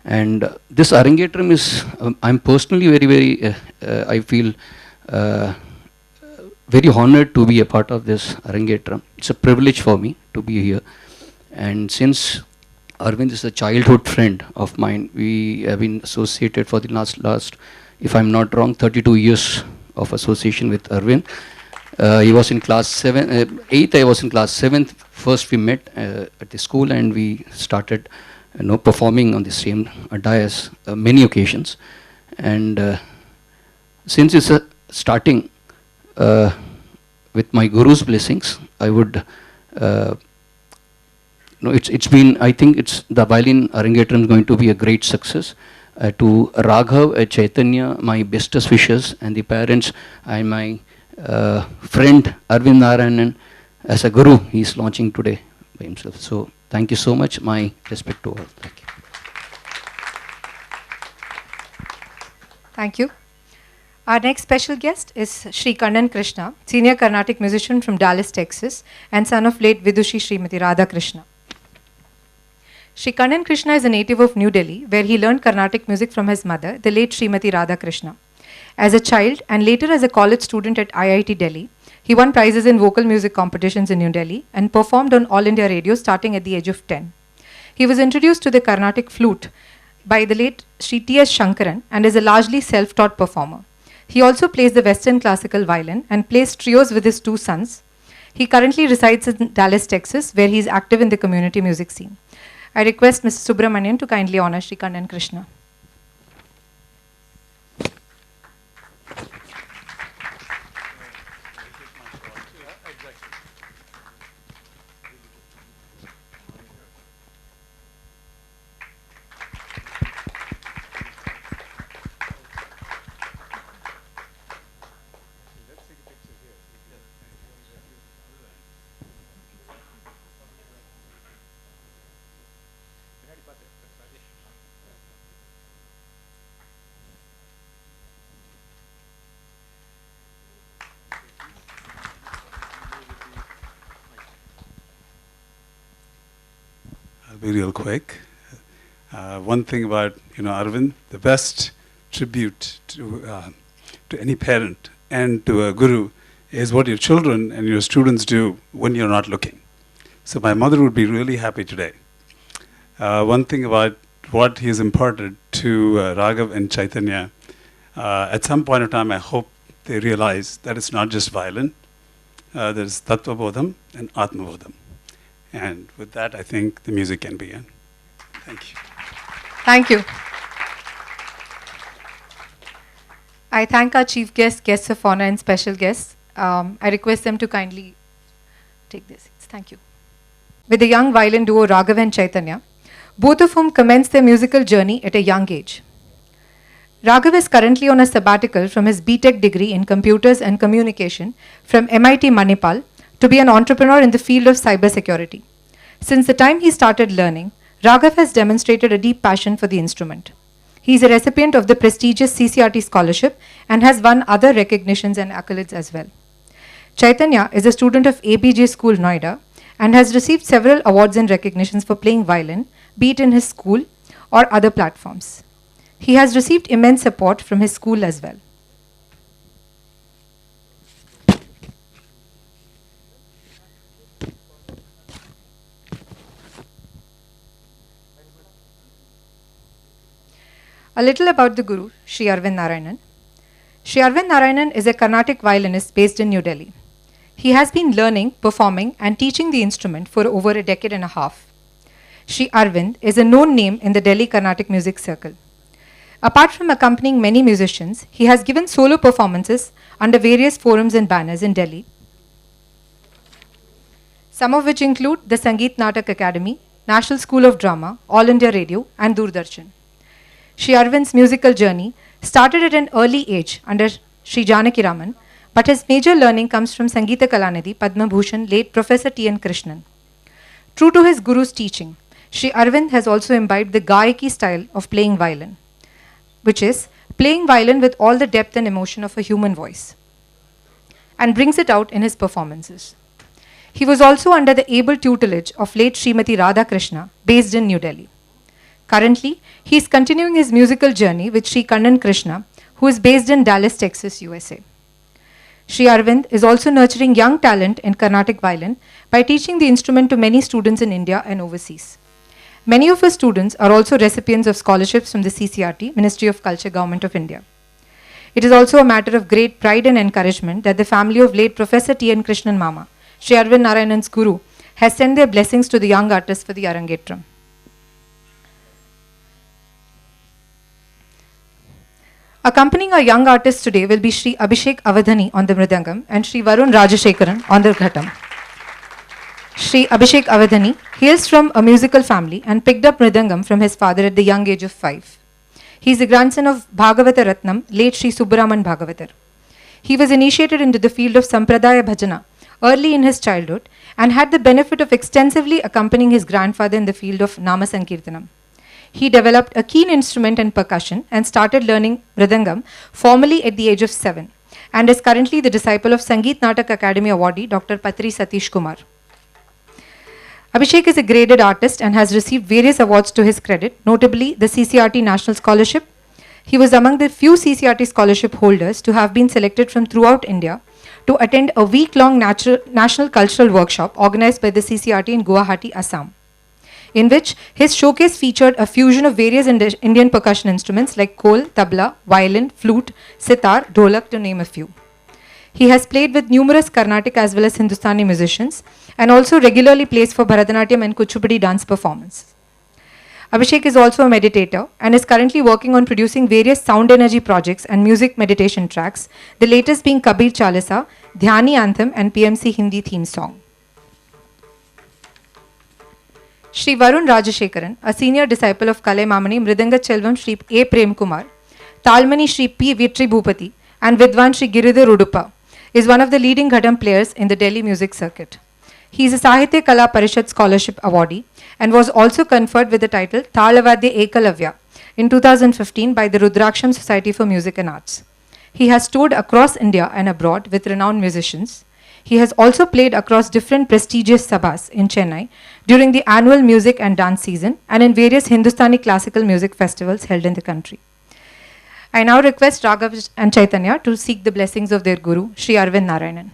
and this Arangetram is, I'm personally very, I feel very honored to be a part of this Arangetram. It's a privilege for me to be here. And since Arvindd is a childhood friend of mine, we have been associated for the last, if I'm not wrong, 32 years of association with Arvindd. He was in class 8th, I was in class 7th. First we met at the school and we started performing on the same dais many occasions. And since it's starting with my Guru's blessings, I would, it's been, I think the Violin Arangetram is going to be a great success. To Raghav Chaitanya, my bestest wishes, and the parents, and my friend Arvindd Narayanan, as a Guru, he is launching today by himself. So thank you so much, my respect to all. Thank you.
Thank you. Our next special guest is Shri Kannan Krishna, senior Carnatic musician from Dallas, Texas, and son of late Vidushi Srimati Radha Krishna. Shri Kannan Krishna is a native of New Delhi, where he learned Carnatic music from his mother, the late Srimati Radha Krishna. As a child and later as a college student at IIT Delhi, he won prizes in vocal music competitions in New Delhi and performed on All India Radio starting at the age of 10. He was introduced to the Carnatic flute by the late Shri T.S. Shankaran and is a largely self-taught performer. He also plays the Western classical violin and plays trios with his two sons. He currently resides in Dallas, Texas, where he is active in the community music scene. I request Mr. Subramanian to kindly honor Shri Kannan Krishna.
Be real quick. One thing about Arvindd, the best tribute to any parent and to a guru is what your children and your students do when you're not looking. So my mother would be really happy today. One thing about what he has imparted to Raghav and Chaitanya, at some point of time I hope they realize that it's not just violin, there's Tattva Bodham and Atma Bodham. And with that, I think the music can begin. Thank you.
Thank you. I thank our chief guests, guests of honor, and special guests. I request them to kindly take their seats. Thank you. With the young violin duo Raghav and Chaitanya, both of whom commenced their musical journey at a young age. Raghav is currently on a sabbatical from his B.Tech degree in Computers and Communication from MIT Manipal to be an entrepreneur in the field of cybersecurity. Since the time he started learning, Raghav has demonstrated a deep passion for the instrument. He is a recipient of the prestigious CCRT scholarship and has won other recognitions and accolades as well. Chaitanya is a student of APJ School, Noida, and has received several awards and recognitions for playing violin, be it in his school or other platforms. He has received immense support from his school as well. A little about the Guru, Sri Arvindd Narayanan. Sri Arvindd Narayanan is a Carnatic violinist based in New Delhi. He has been learning, performing, and teaching the instrument for over a decade and a half. Sri Arvindd is a known name in the Delhi Carnatic music circle. Apart from accompanying many musicians, he has given solo performances under various forums and banners in Delhi, some of which include the Sangeet Natak Academy, National School of Drama, All India Radio, and Doordarshan. Sri Arvind's musical journey started at an early age under Sri Janaki Raman, but his major learning comes from Sangeeta Kalanidhi, Padma Bhushan, late Professor T.N. Krishnan. True to his guru's teaching, Sri Arvindd has also imbibed the Gayaki style of playing violin, which is playing violin with all the depth and emotion of a human voice, and brings it out in his performances. He was also under the able tutelage of late Srimati Radha Krishna, based in New Delhi. Currently, he is continuing his musical journey with Sri Kannan Krishna, who is based in Dallas, Texas, USA. Sri Arvindd is also nurturing young talent in Carnatic violin by teaching the instrument to many students in India and overseas. Many of his students are also recipients of scholarships from the CCRT, Ministry of Culture, Government of India. It is also a matter of great pride and encouragement that the family of late Professor T.N. Krishnan Mama, Sri Arvindd Narayanan's guru, has sent their blessings to the young artists for the Arangetram. Accompanying our young artists today will be Sri Abhishek Avadhani on the Mridangam and Sri Varun Rajasekharan on the Ghatam. Sri Abhishek Avadhani hails from a musical family and picked up Mridangam from his father at the young age of 5. He is the grandson of Bhagavata Ratnam, late Sri Subramanian Bhagavatar. He was initiated into the field of Sampradaya Bhajana early in his childhood and had the benefit of extensively accompanying his grandfather in the field of Nama Sankirtanam. He developed a keen instrument and percussion and started learning Mridangam formally at the age of 7 and is currently the disciple of Sangeet Natak Academy awardee Dr. Patri Satish Kumar. Abhishek is a graded artist and has received various awards to his credit, notably the CCRT National Scholarship. He was among the few CCRT scholarship holders to have been selected from throughout India to attend a week-long national cultural workshop organized by the CCRT in Guwahati, Assam, in which his showcase featured a fusion of various Indian percussion instruments like khol, tabla, violin, flute, sitar, dholak, to name a few. He has played with numerous Carnatic as well as Hindustani musicians and also regularly plays for Bharatanatyam and Kuchipudi dance performances. Abhishek is also a meditator and is currently working on producing various sound energy projects and music meditation tracks, the latest being Kabir Chalisa, Dhyani Anthem and PMC Hindi theme song. Sri Varun Rajasekharan, a senior disciple of Kalaimamani Mridanga Chelvam Sri A. Prem Kumar, Taal-mani P Vetriboopathy and Vidwan Sri Giridhar Udupa, is one of the leading Ghatam players in the Delhi music circuit. He is a Sahitya Kala Parishad Scholarship awardee and was also conferred with the title Talavadya Ekalavya in 2015 by the Rudraksham Society for Music and Arts. He has toured across India and abroad with renowned musicians. He has also played across different prestigious sabhas in Chennai during the annual music and dance season and in various Hindustani classical music festivals held in the country. I now request Raghav and Chaitanya to seek the blessings of their guru, Sri Arvindd Narayanan.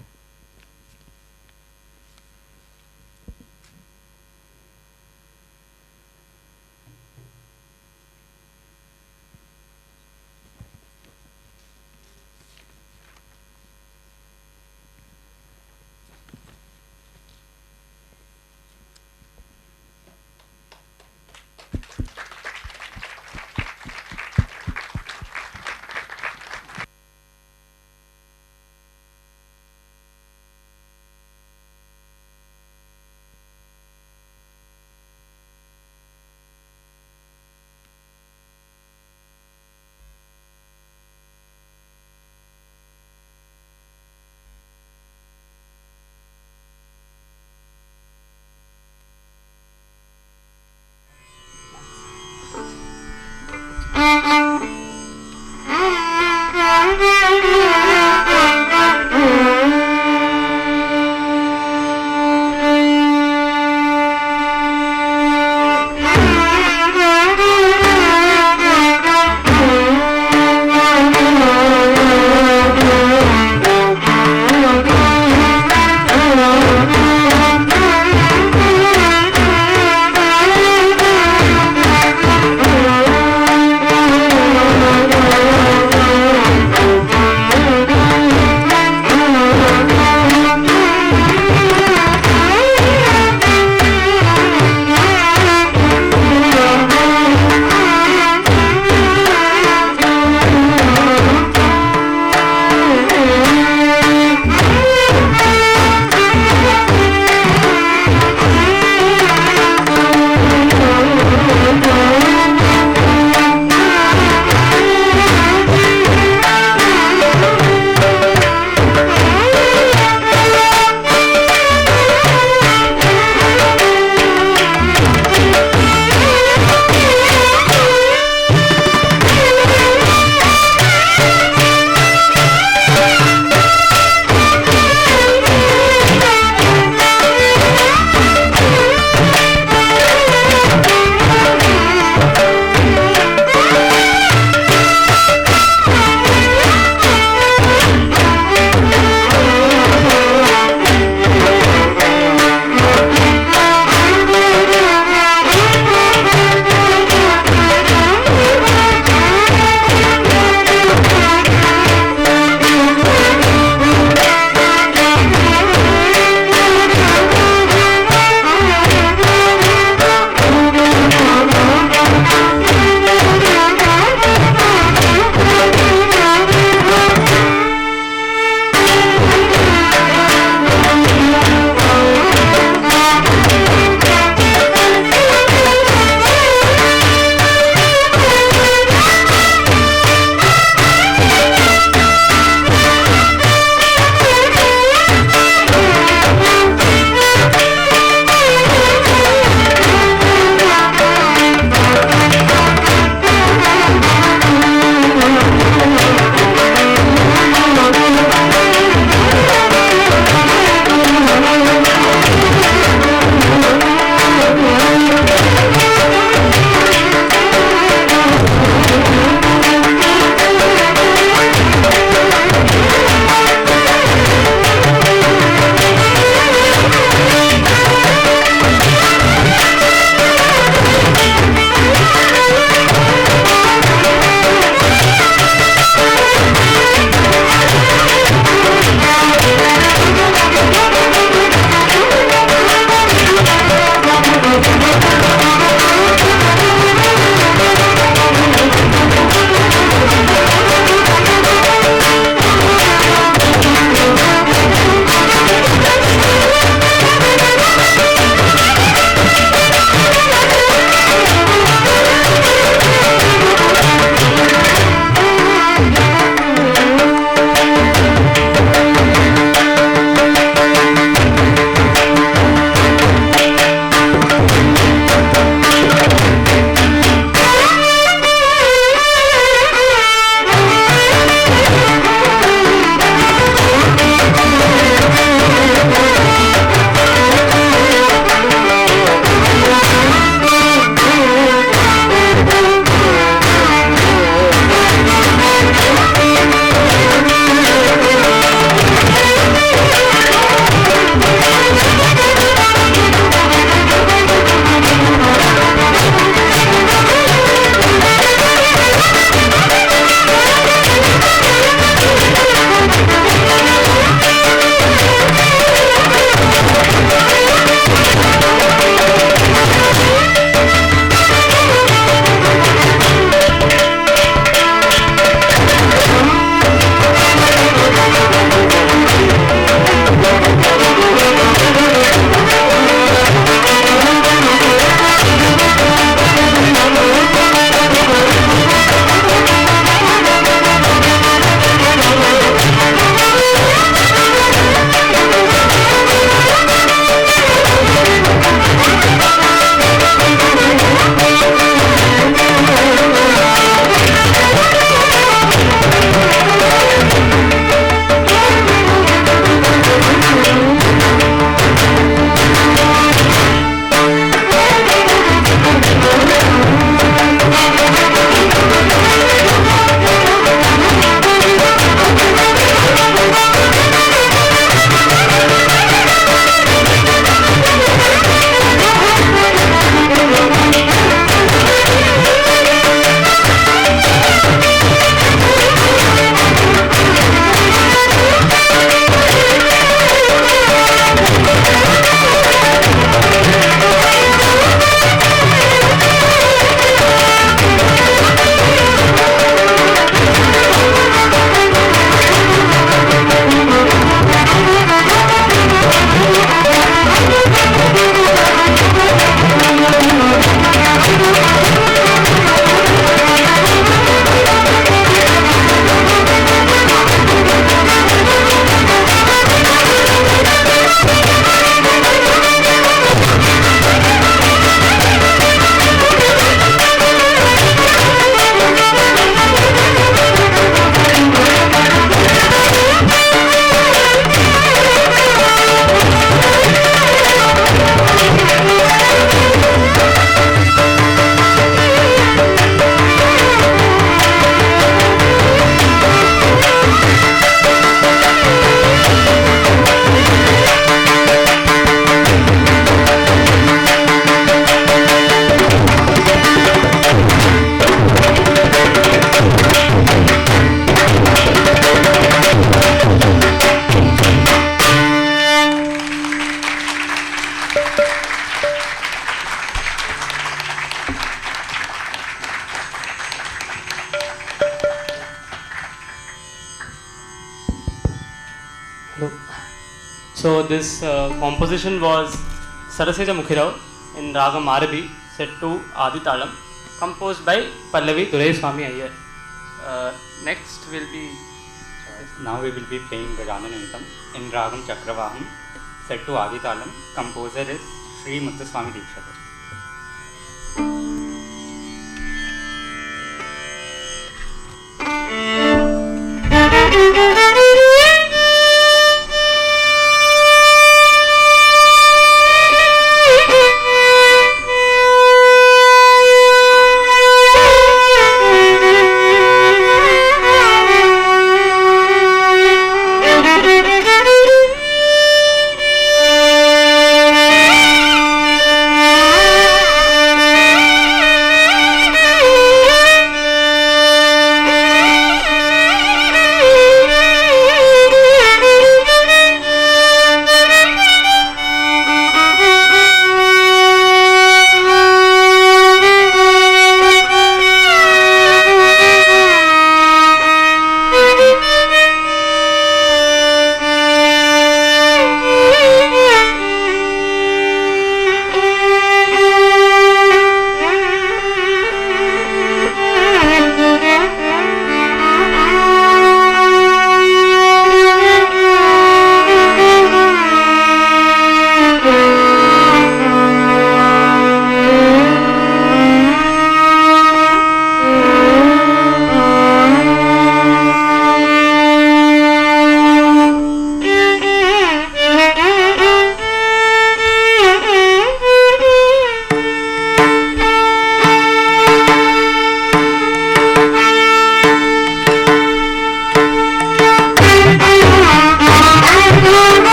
Hello. So this composition was Saraseja Mukhirao in Ragam Arabi, set to Adi Talam, composed by Pallavi Duraiswamy Iyer. Next will be,
now we will be playing the Gamanantam in Ragam Chakravaham, set to Adi Talam. Composer is Sri Muthuswami Dikshadhar.
Thank you.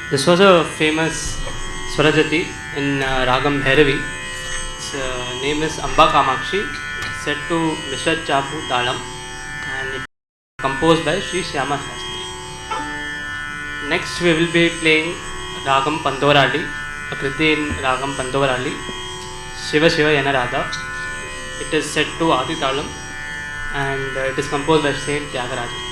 This was a famous Swarajati in Ragam Bhairavi. Its name is Amba Kamakshi, set to Mishra Chapu Talam, and it composed by Sri Shyama Shastri. Next we will be playing Ragam Pandovarali, a kriti in Ragam Pandovarali, Shiva Shiva Yanarada. It is set to Adi Talam and it is composed by Saint Tyagaraja.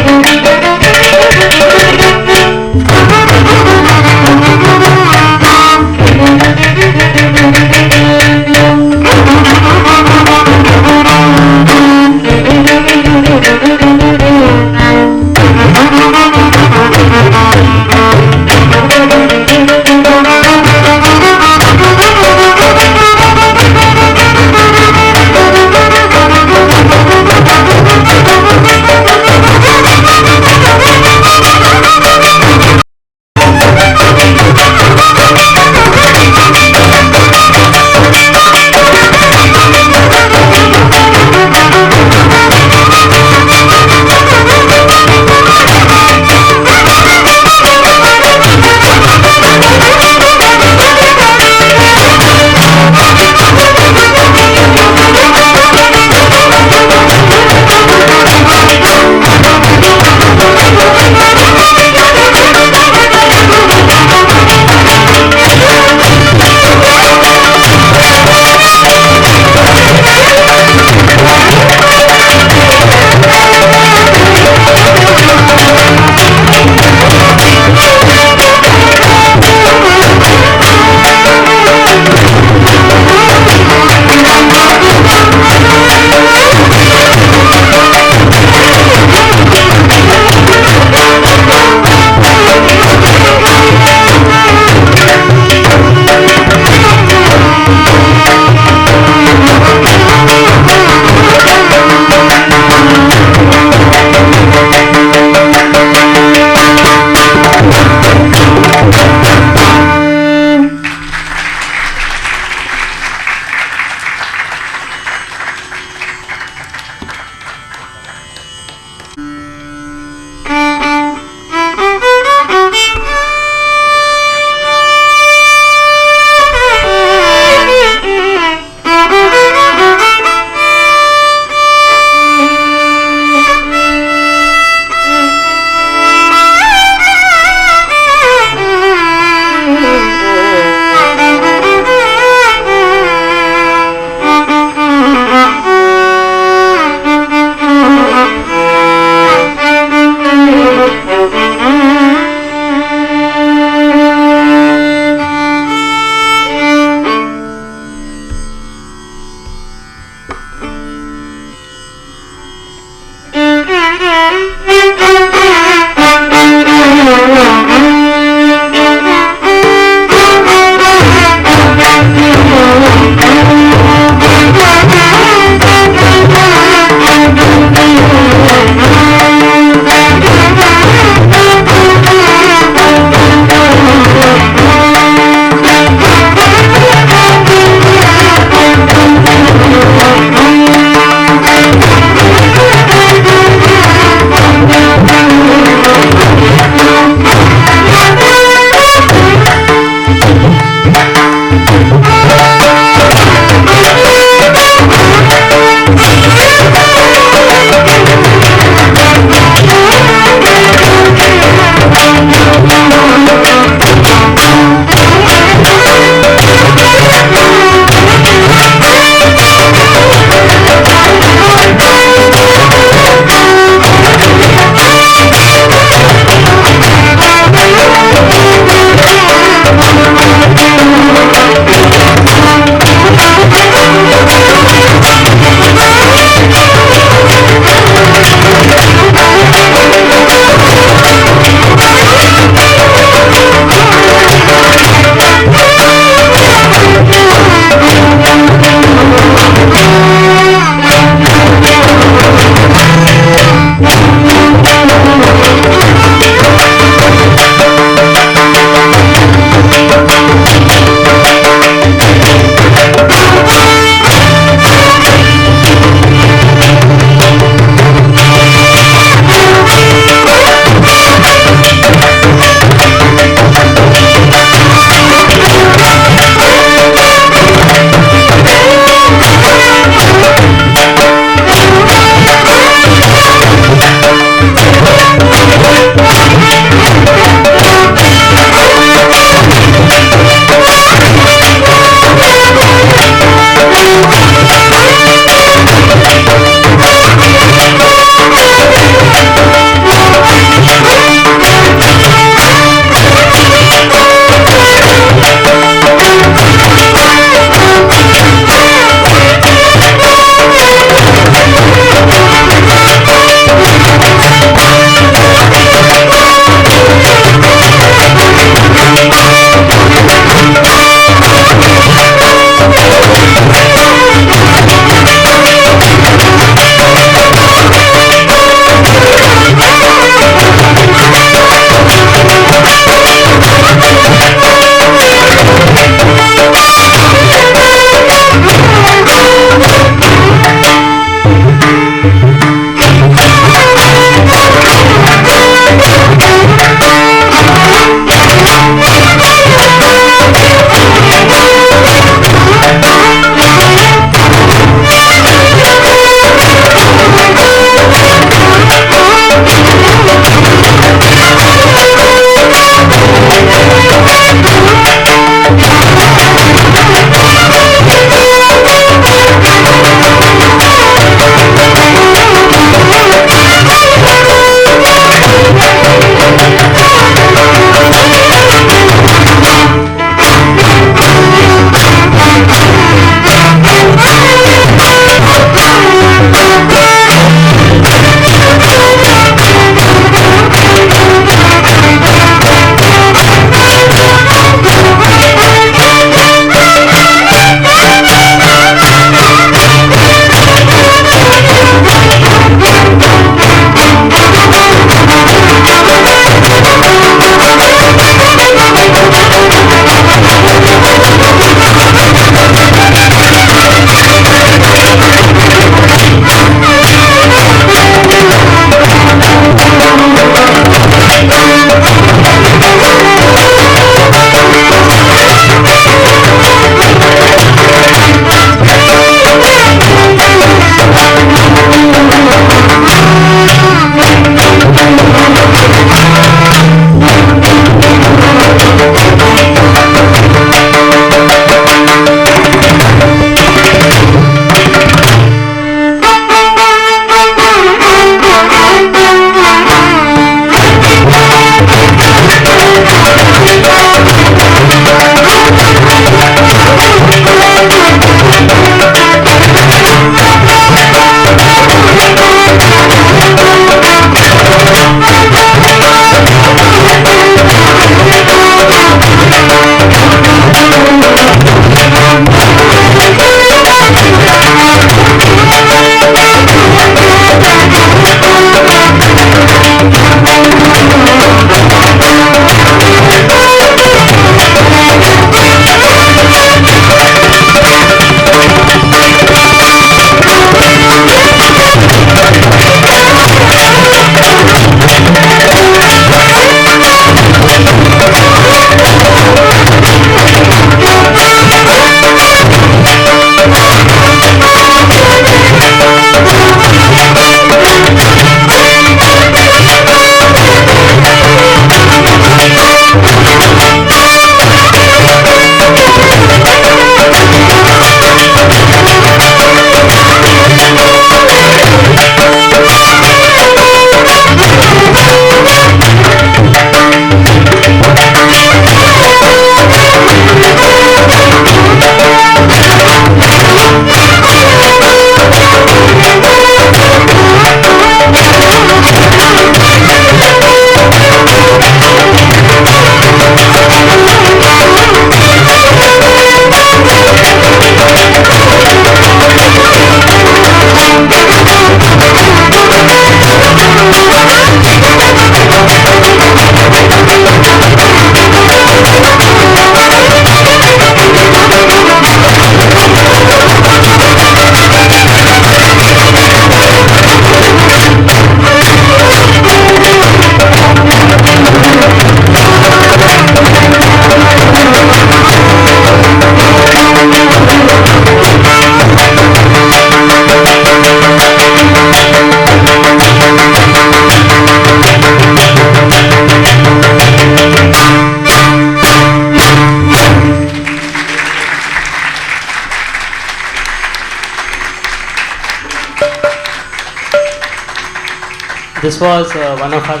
this was one of our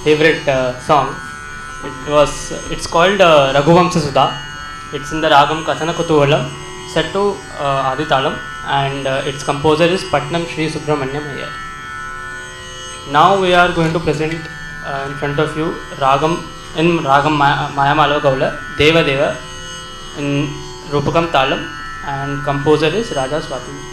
favorite songs. It's called Raghuvamsa Sudha. It's in the Ragam Kathana Kutuvala, set to Adi Talam, and its composer is Patnam Shri Subramanian Iyer. Now we are going to present in front of you Ragam in Ragam Mayamalava Gaula, Deva Deva in Rupakam Talam, and composer is Raja Swati.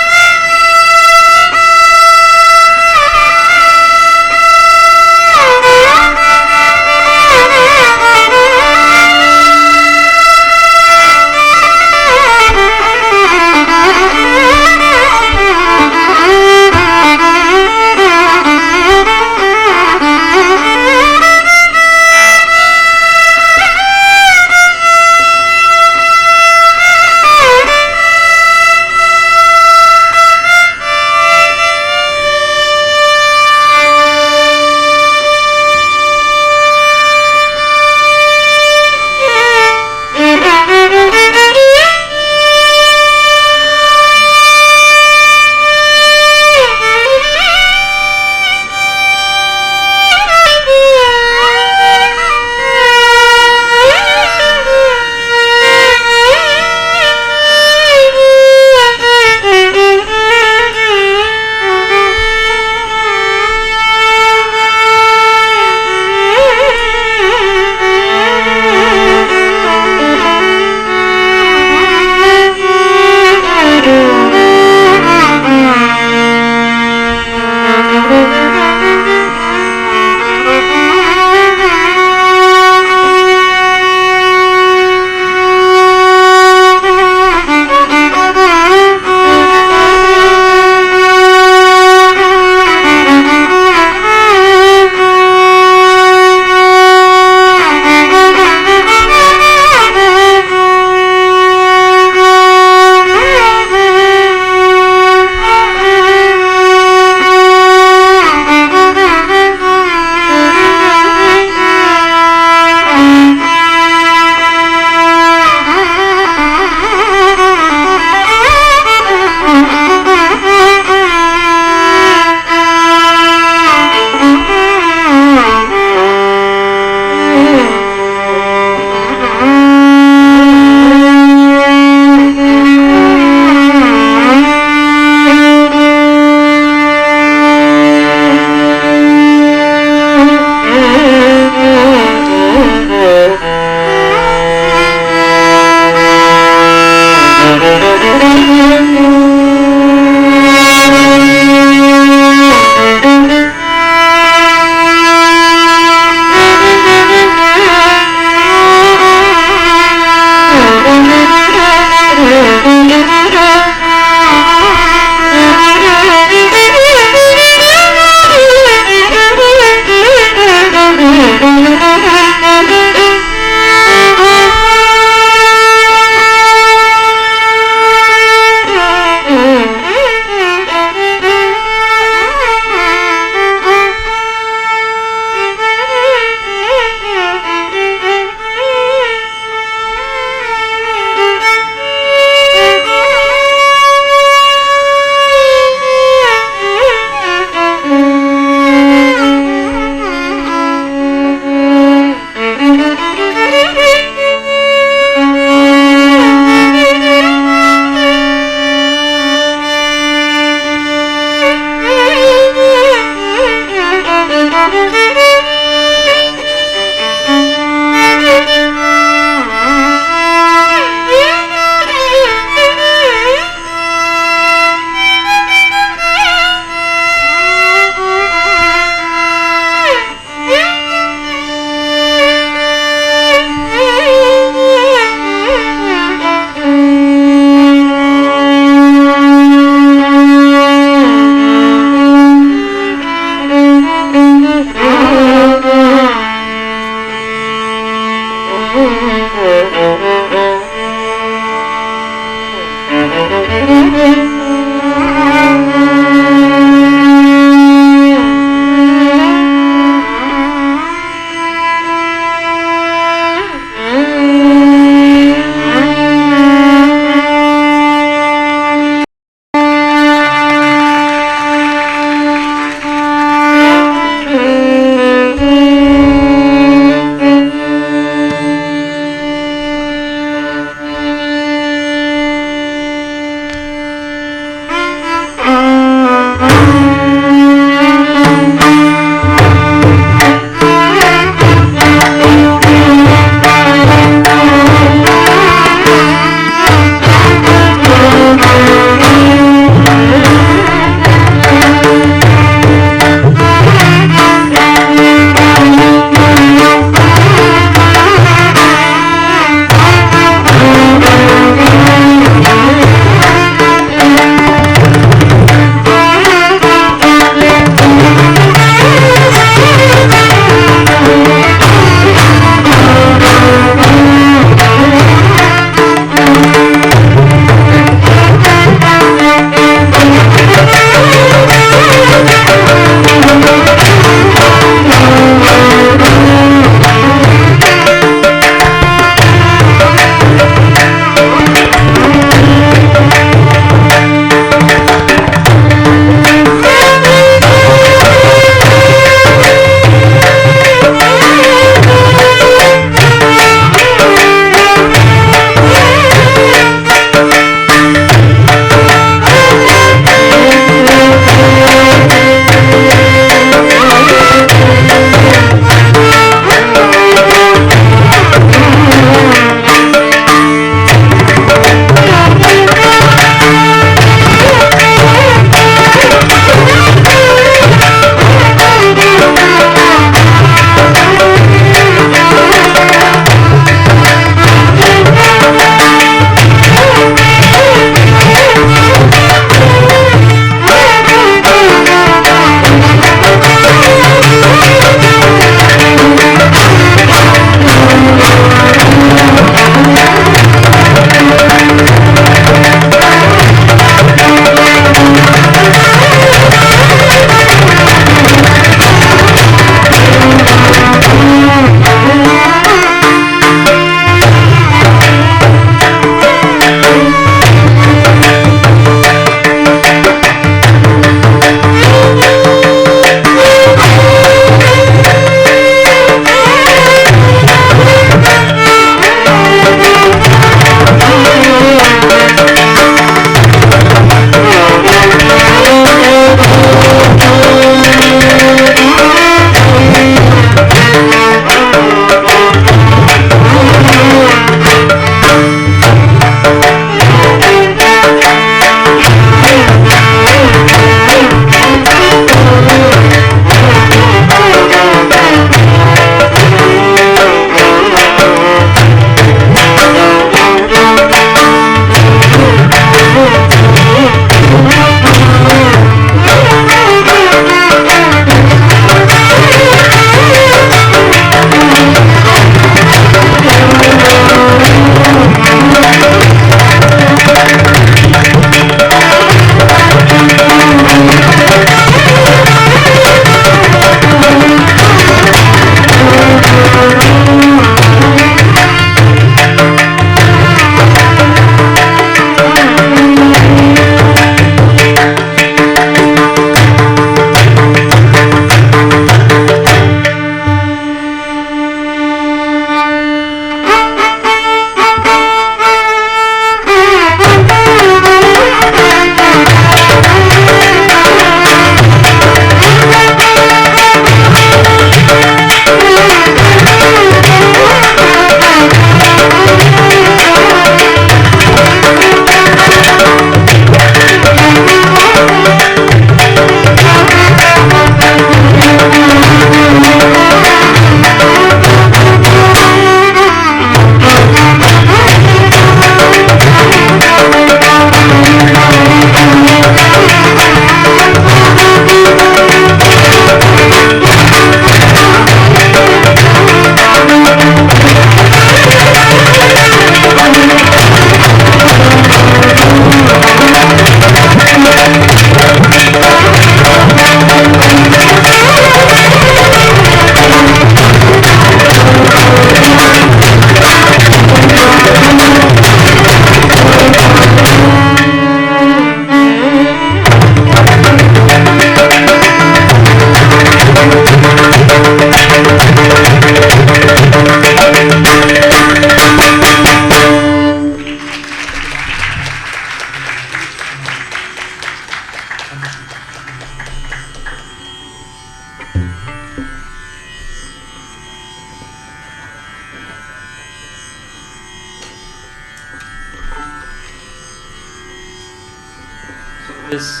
This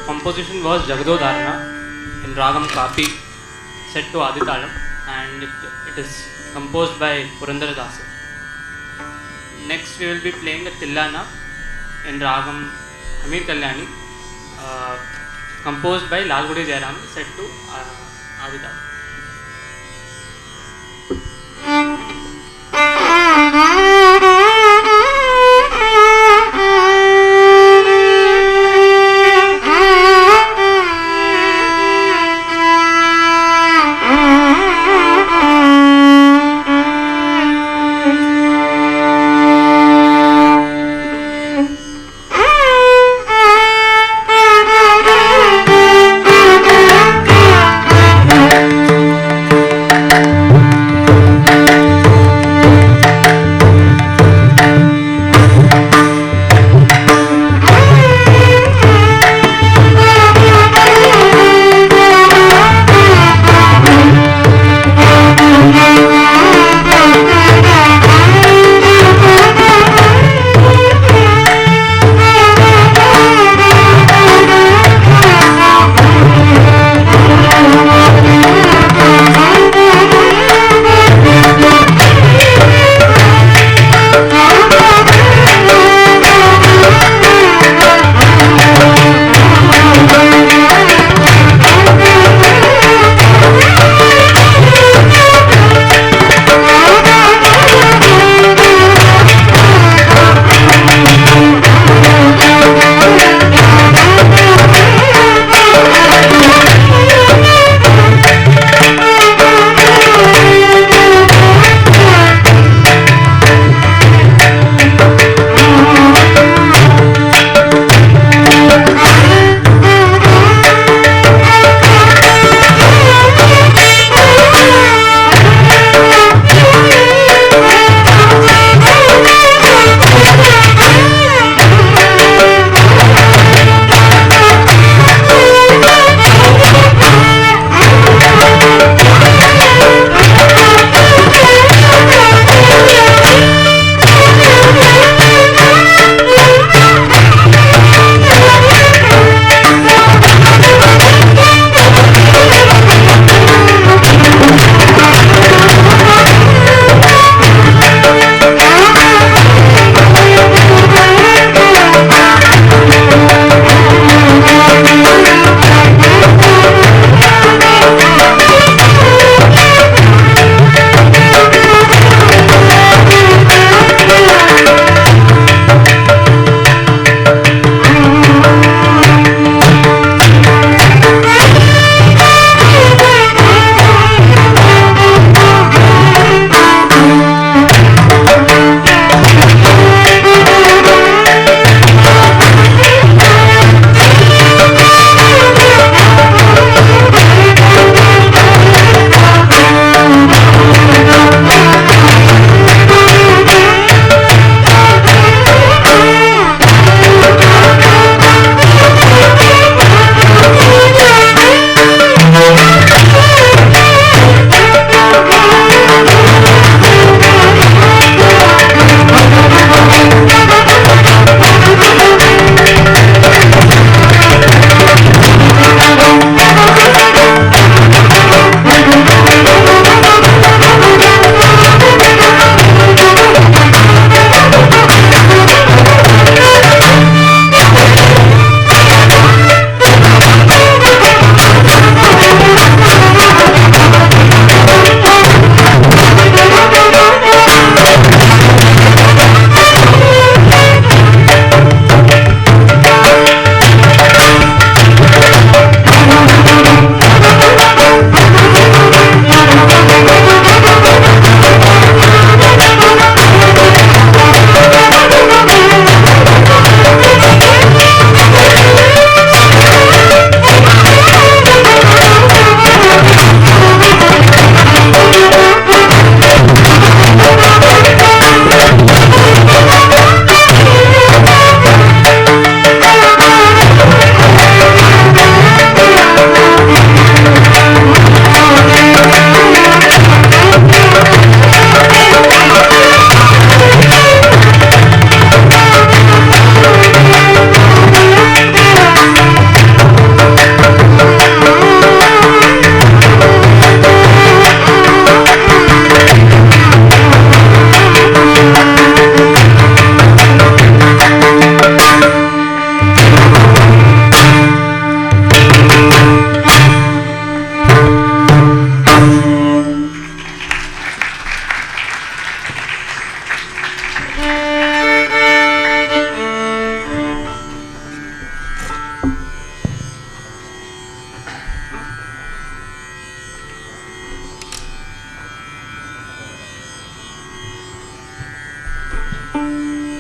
composition was Jagadodharana in Ragam Kapi, set to Aditalam, and it is composed by Purandara Dasa. Next we will be playing a Tillana in Ragam Hamir Kalyani, composed by Lalgudi Jayaraman, set to Aditalam.
Thank you.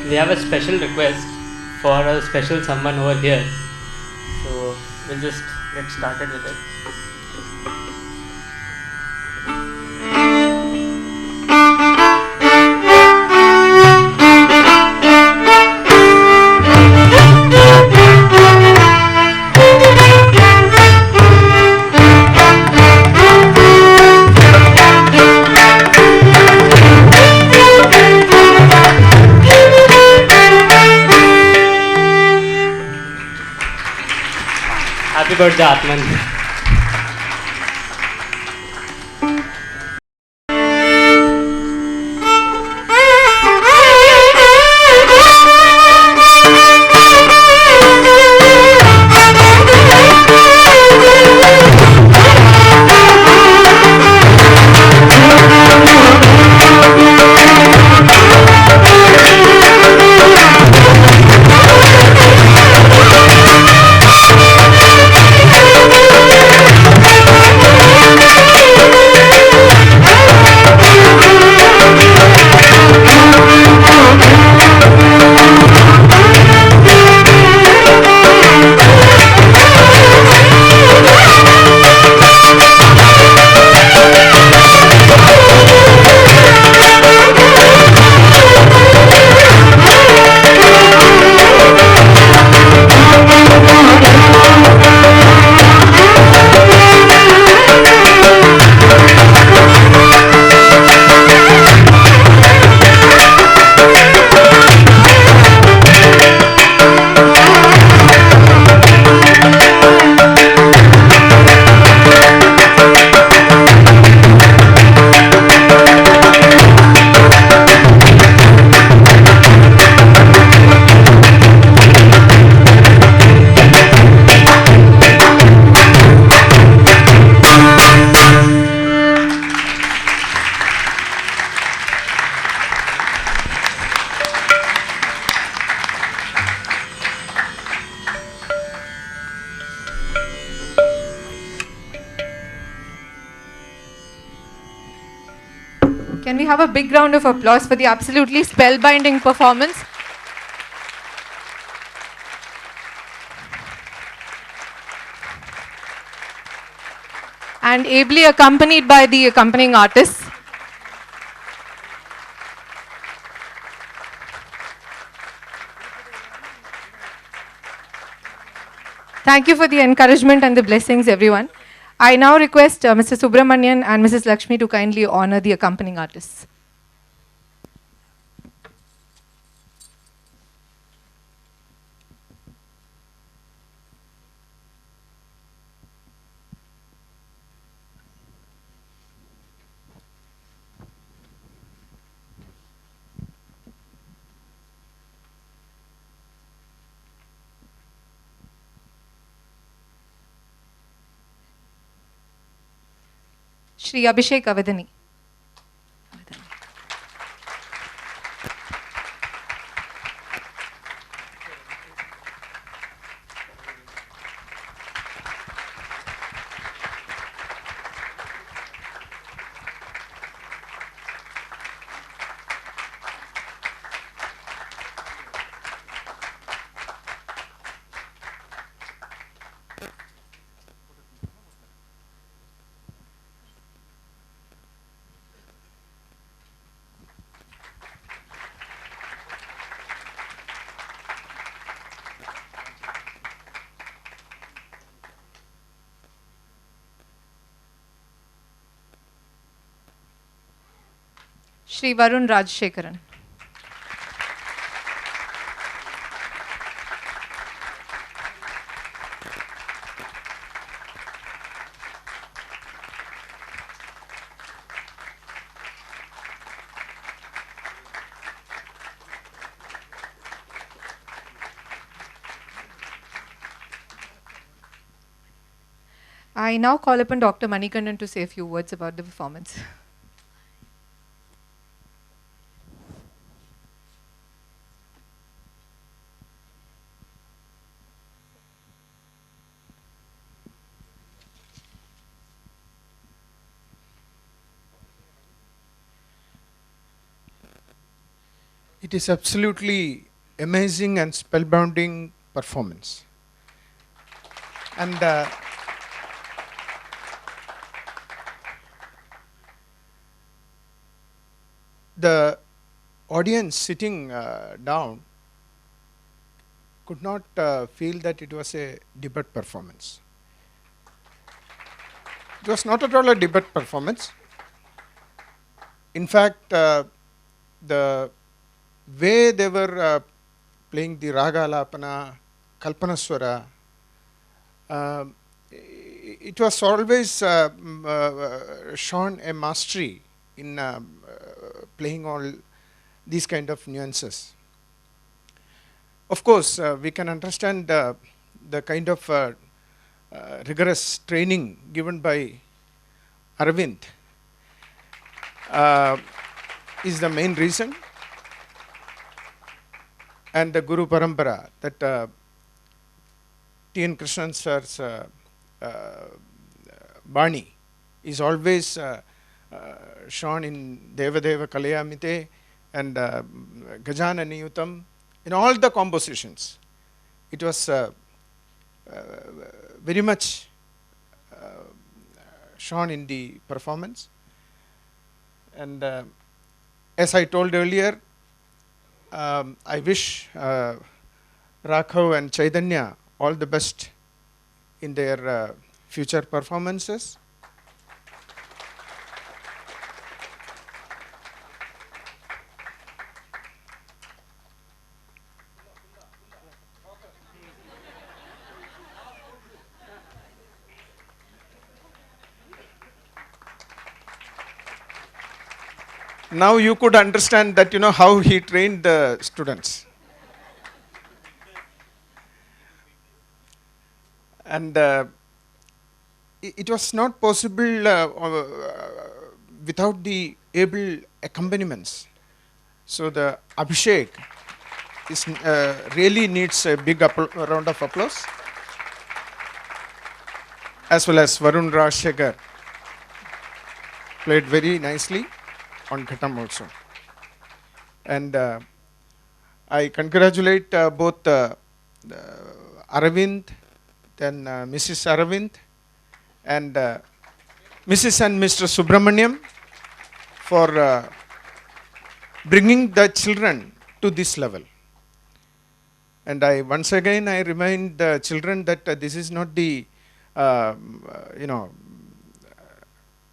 we have a special request for a special someone over here. So we'll just get started with it. Happy birthday, Atman.
Can we have a big round of applause for the absolutely spellbinding performance? And ably accompanied by the accompanying artists. Thank you for the encouragement and the blessings, everyone. I now request Mr. Subramanian and Mrs. Lakshmi to kindly honor the accompanying artists. Shri Abhishek Avadhani. Shri Varun Rajasekharan. I now call upon Dr. Manikandan to say a few words about the performance.
It is absolutely amazing and spellbounding performance. And the audience sitting down could not feel that it was a debate performance. It was not at all a debate performance. In fact, the way they were playing the Raga Alapana, Kalpanaswara, it was always shown a mastery in playing all these kind of nuances. Of course, we can understand the kind of rigorous training given by Arvindd is the main reason, and the Guru Parampara that T.N. Krishnan sir's Bani is always shown in Devadeva Kalayamite and Gajana Niyutam. In all the compositions, it was very much shown in the performance. And as I told earlier, I wish Raghav and Chaitanya all the best in their future performances. Now you could understand that, how he trained the students. And it was not possible without the able accompaniments. So the Abhishek is, really needs a big round of applause. As well as Varun Rajasekharan played very nicely on Ghatam also. And I congratulate both Arvindd, then Mrs. Arvindd, and Mrs. and Mr. Subramanian for bringing the children to this level. And once again I remind the children that this is not the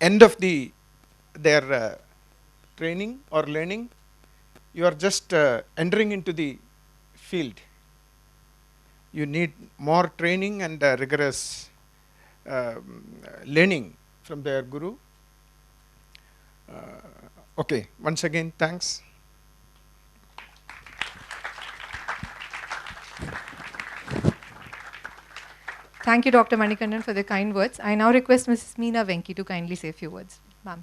end of their training or learning. You are just entering into the field. You need more training and rigorous learning from their guru. Okay, once again, thanks.
Thank you, Dr. Manikandan, for the kind words. I now request Mrs. Meena Venki to kindly say a few words. Ma'am.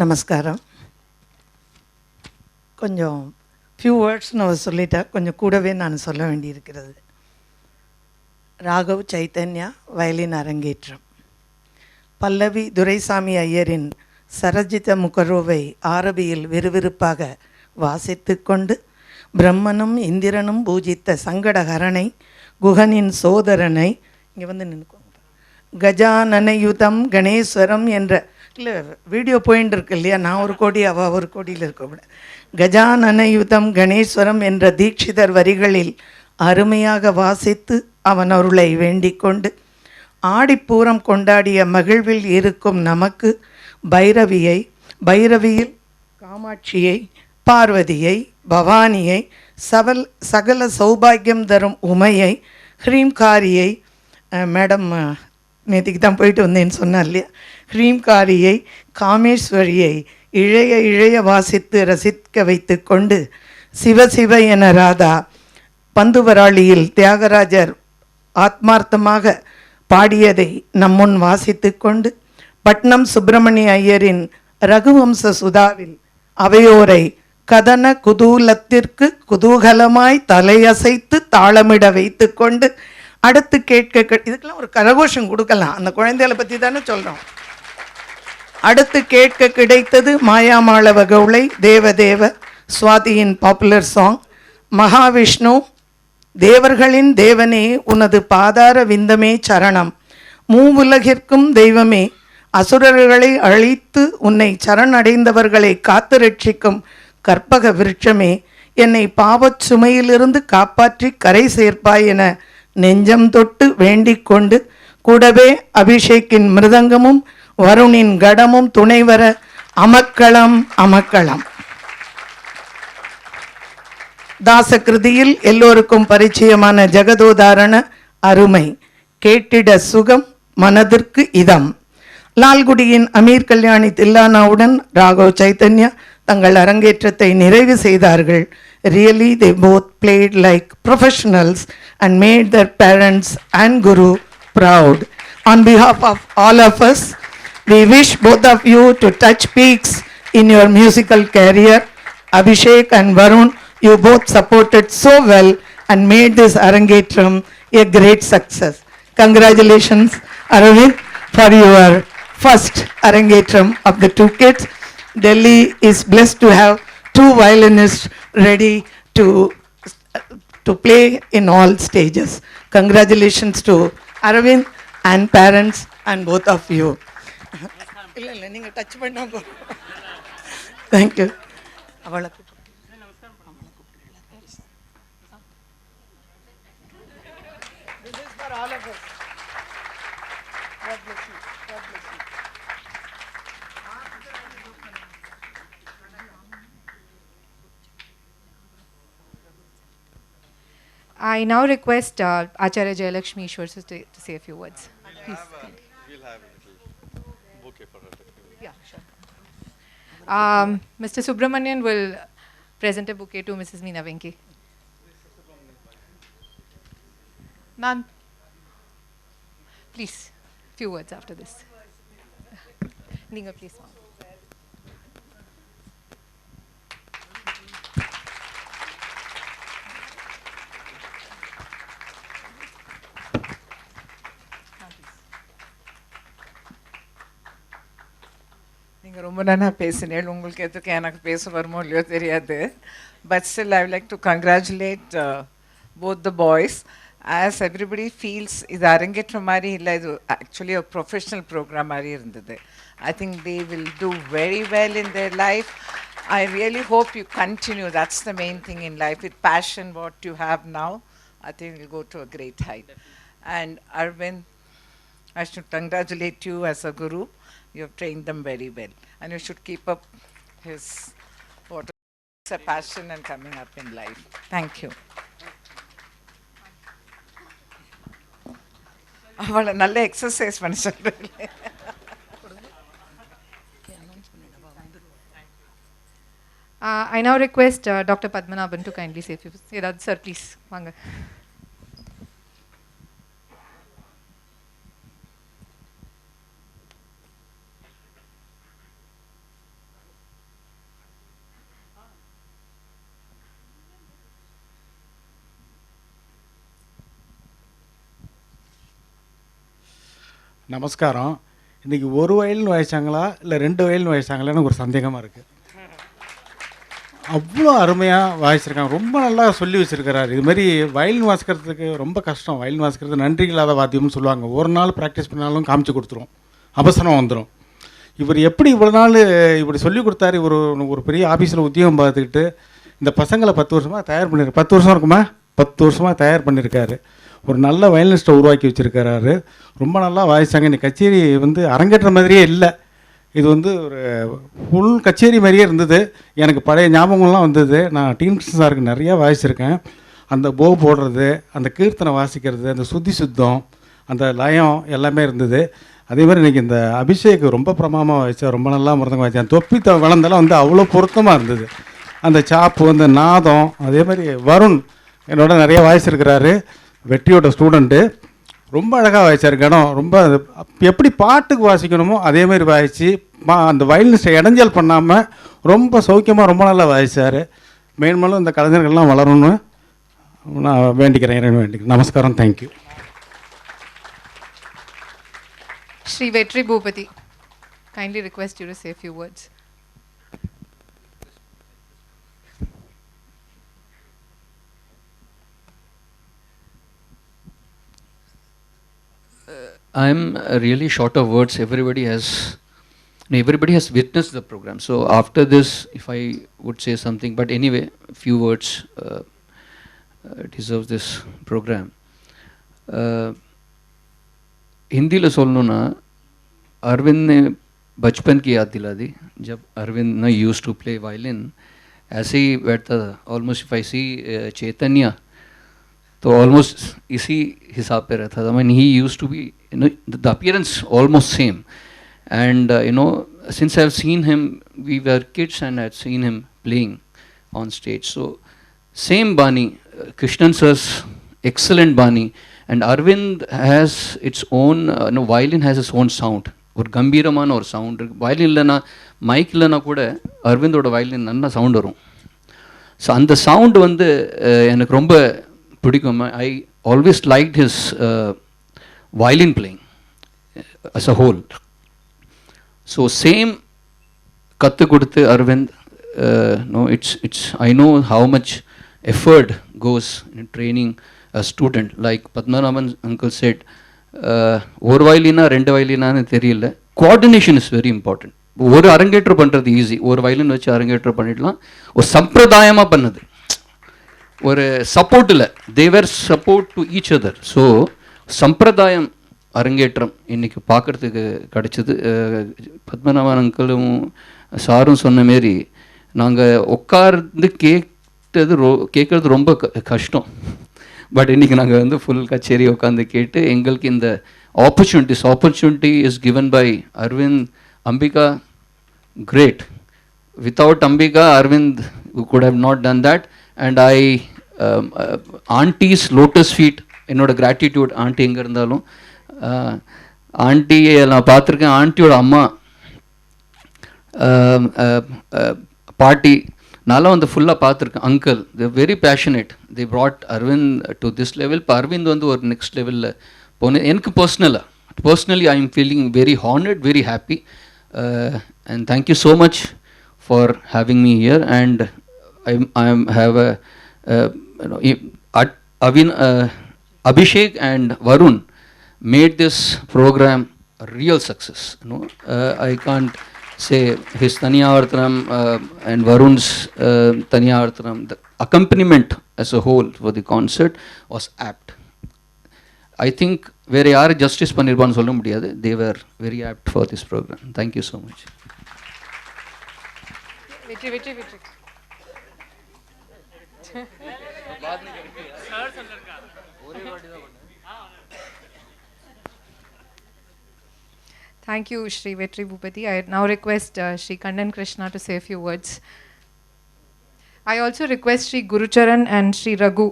நமஸ்காரம். கொஞ்சம் few words நான் சொல்லிட்டேன், கொஞ்சம் கூடவே நான் சொல்ல வேண்டியிருக்கிறது. Raghav Chaitanya violin அரங்கேற்றம். பல்லவி துரைசாமி ஐயரின் சரஜித முகரோவை ஆரபியில் விறுவிறுப்பாக வாசித்து கொண்டு பிரம்மனும் இந்திரனும் பூஜித்த சங்கடஹரனை, குகனின் சோதரனை, இங்கே வந்து நின்றுக்கோங்க, கஜானனயுதம் கணேஸ்வரம் என்ற, இல்லை வீடியோ போயின்னு இருக்கு இல்லையா, நான் ஒரு கோடி அவள் ஒரு கோடியில் இருக்கக்கூட, கஜானனயுதம் கணேஸ்வரம் என்ற தீட்சிதர் வரிகளில் அருமையாக வாசித்து அவன் அருளை வேண்டிக் கொண்டு ஆடிப்பூரம் கொண்டாடிய மகிழ்வில் இருக்கும் நமக்கு பைரவியில் காமாட்சியை, பார்வதியை, பவானியை, சகல சௌபாகியம் தரும் உமையை, ஹ்ரீம்காரியை, மேடம் நேற்றுக்கு தான் போயிட்டு வந்தேன்னு சொன்னார் இல்லையா, ஹ்ரீம்காரியை, காமேஸ்வரியை இழைய வாசித்து ரசிக்க வைத்து கொண்டு சிவசிவ என ராதா பந்துவராளியில் தியாகராஜர் ஆத்மார்த்தமாக பாடியதை நம்முன் வாசித்து கொண்டு பட்னம் சுப்பிரமணிய ஐயரின்
ரகுவம்ச சுதாவில் அவையோரை கதன குதூலத்திற்கு குதூகலமாய் தலையசைத்து தாளமிட வைத்து கொண்டு அடுத்து கேட்க இதுக்கெல்லாம் ஒரு கரகோஷம் கொடுக்கலாம். அந்த குழந்தைகளை பற்றி தானே சொல்கிறோம். அடுத்து கேட்க கிடைத்தது மாயாமாளவ கௌளை தேவதேவ சுவாதியின் பாப்புலர் சாங். மகாவிஷ்ணு தேவர்களின் தேவனே உனது பாதார விந்தமே சரணம், மூவுலகிற்கும் தெய்வமே, அசுரர்களை அழித்து உன்னை சரணடைந்தவர்களை காத்து ரட்சிக்கும் கற்பக விருட்சமே, என்னை பாவச் சுமையிலிருந்து காப்பாற்றி கரை சேர்ப்பாய் என நெஞ்சம் தொட்டு வேண்டிக் கொண்டு கூடவே அபிஷேக்கின் மிருதங்கமும் வருணின் கடமும் துணைவர அமக்களம் அமக்களம். தாசகிருதியில் எல்லோருக்கும் பரிச்சயமான ஜெகதோதாரண அருமை, கேட்டிட சுகம், மனதிற்கு இதம். லால்குடியின் அமீர் கல்யாணி தில்லானாவுடன் ராகவ் சைத்தன்யா தங்கள் அரங்கேற்றத்தை நிறைவு செய்தார்கள். Really, they both played like professionals and made their parents and Guru proud. On behalf of all of us, we wish both of you to touch peaks in your musical career. Abhishek and Varun, you both supported so well and made this Arangetram a great success. Congratulations, Arvindd, for your first Arangetram of the two kids. Delhi is blessed to have two violinists ready to play in all stages. Congratulations to Arvindd and parents and both of you. Thank you. This is for all of us. God bless you. God bless you.
I now request Acharya Jayalakshmi Eashwar to say a few words. Please.
We'll have a little bouquet for her.
Yeah, sure. Mr. Subramanian will present a bouquet to Mrs. Meena Venki. Ma'am, please, few words after this. Ninga, please, ma'am.
நீங்கள் ரொம்ப நல்லா பேசினேன். உங்களுக்கு எதுக்கு எனக்கு பேச வருமோ இல்லையோ தெரியாது. But still I would like to congratulate both the boys. As everybody feels, இது அரங்கேற்ற மாதிரி இல்லை, இது actually a professional program மாதிரி இருந்தது. I think they will do very well in their life. I really hope you continue. That's the main thing in life. With passion, what you have now, I think you'll go to a great height. And Arvindd, I should congratulate you as a guru. You have trained them very well, and you should keep up his passion and coming up in life. Thank you. அவளை நல்ல exercise பண்ண சொல்றேன்.
I now request Dr. Padmanaban to kindly say a few words. Sir, please, vaanga.
நமஸ்காரம். இன்றைக்கி ஒரு violin வாய்ச்சாங்களா இல்லை 2 violin வாய்ச்சாங்களான்னு ஒரு சந்தேகமாக இருக்குது. அவ்வளோ அருமையாக வாய்ச்சிருக்காங்க. ரொம்ப நல்லா சொல்லி வச்சுருக்கிறாரு. இதுமாதிரி வயலின் வாசிக்கிறதுக்கு ரொம்ப கஷ்டம். வயலின் வாசிக்கிறது நன்றி இல்லாத வாத்தியம்னு சொல்லுவாங்க. ஒரு நாள் ப்ராக்டிஸ் பண்ணாலும் காமிச்சு கொடுத்துரும், அவசரம் வந்துடும். இவர் எப்படி இவ்வளோ நாள் இப்படி சொல்லி கொடுத்தாரு. இவர் ஒரு பெரிய ஆஃபீஸில் உத்தியோகம் பார்த்துக்கிட்டு இந்த பசங்களை 10 வருஷமாக தயார் பண்ணியிருக்காரு. 10 வருஷம் இருக்குமா? 10 வருஷமாக தயார் பண்ணியிருக்காரு. ஒரு நல்ல வயலினிஸ்ட்டை உருவாக்கி வச்சுருக்கிறாரு. ரொம்ப நல்லா வாய்ச்சாங்க. இந்த கச்சேரி அரங்கேற்ற மாதிரியே இல்லை. இது ஒரு ஃபுல் கச்சேரி மாதிரியே இருந்தது. எனக்கு பழைய ஞாபகம்லாம் வந்தது. நான் டீன்கிருஷ்ணன் சாருக்கு நிறையா வாசிச்சிருக்கேன். அந்த போ போடுறது, அந்த கீர்த்தனை வாசிக்கிறது, அந்த சுத்தம், அந்த லயம் எல்லாமே இருந்தது. அதே மாதிரி இன்றைக்கி இந்த அபிஷேக் ரொம்ப பிரமாதமாக வாய்ச்சா, ரொம்ப நல்லா மிருதங்க வாய்ச்சான். தொப்பி வளர்ந்தெல்லாம் அவ்வளோ பொருத்தமாக இருந்தது. அந்த சாப்பு, அந்த நாதம். அதே மாதிரி வருண் என்னோட நிறைய வாய்ச்சிருக்கிறாரு. வெற்றியோட ஸ்டூடெண்ட்டு. ரொம்ப அழகாக வாசித்தார். கணம் ரொம்ப எப்படி பாட்டுக்கு வாசிக்கணுமோ அதே மாதிரி வாசித்து அந்த வயலினிஸ்ட்டை இடைஞ்சல் பண்ணாமல் ரொம்ப சௌக்கியமாக ரொம்ப நல்லா வாசித்தார். மேன்மேலும் இந்த கலைஞர்கள்லாம் வளரணும்னு நான் வேண்டிக்கிறேன், வேண்டிக்கிறேன். நமஸ்காரம், thank you.
Shri Vetriboopathy, kindly request you to say a few words.
I'm really short of words. Everybody has witnessed the program. So after this, if I would say something, but anyway, a few words deserves this program. Hindi लो सोलनो ना, अरविंद ने बचपन की याद दिला दी जब अरविंद ना यूज्ड टू प्ले वायलिन. ऐसे ही बैठता था. ऑलमोस्ट इफ आई सी चैतन्य तो ऑलमोस्ट इसी हिसाब पे रहता था. Man he used to be, you know, the appearance almost same. And you know, since I've seen him, we were kids and I'd seen him playing on stage. So same Bani, Krishnan sir's excellent Bani, and Arvind has its own, no, violin has its own sound. ஒரு கம்பீரமான ஒரு sound இருக்குது. Violin இல்லைன்னா, mic இல்லைன்னா கூட அரவிந்தோட violin நல்லா sound வரும். So அந்த சவுண்டு வந்து எனக்கு ரொம்ப பிடிக்கும். I always like his violin playing as a whole. So same kattu koduthu Arvind, no, it's I know how much effort goes in training a student. Like Padmanaban uncle said, ஒரு வயலினா ரெண்டு வயலினான்னு தெரியல, coordination is very important. ஒரு அரங்கேற்றம் பண்ணுறது easy, ஒரு violin வச்சு அரங்கேற்றம் பண்ணிடலாம். ஒரு சம்பிரதாயமாக பண்ணது, ஒரு சப்போர்ட் இல்லை, தேவர் support to each other. So சம்பிரதாயம் அரங்கேற்றம் இன்றைக்கி பார்க்குறதுக்கு கிடச்சிது. பத்மநாபன் அங்கிளும் சாரும் சொன்ன மாரி நாங்கள் உட்கார்ந்து கேட்குறது ரொம்ப கஷ்டம். பட் இன்றைக்கி நாங்கள் வந்து ஃபுல் கச்சேரி உட்காந்து கேட்டு எங்களுக்கு இந்த opportunity is given by Aravind, Ambika, great. Without Ambika Aravind could have not done that. And aunty's lotus feet, என்னோட கிராட்டிடியூட். ஆண்டி எங்கே இருந்தாலும், ஆண்டியை நான் பார்த்துருக்கேன். ஆண்டியோட அம்மா, பாட்டி, நான்லாம் வந்து ஃபுல்லாக பார்த்துருக்கேன். Uncle, the very passionate. The brought Aravind to this level. இப்போ அரவிந்த் வந்து ஒரு நெக்ஸ்ட் லெவலில் போனேன். எனக்கு personally I am feeling very honoured, very happy. And thank you so much for having me here. And I have Abhishek and Varun made this program a real success. You know, I can't say his Thani Avartanam and Varun's Thani Avartanam. The accompaniment as a whole for the concert was apt. I think வேறு யார் justice பண்ணியிருப்பான்னு சொல்ல முடியாது. They were very apt for this program. Thank you so much.
Thank you, Shri Vetriboopathy. I now request Shri Kandan Krishna to say a few words. I also request Shri Gurucharan and Shri Raghu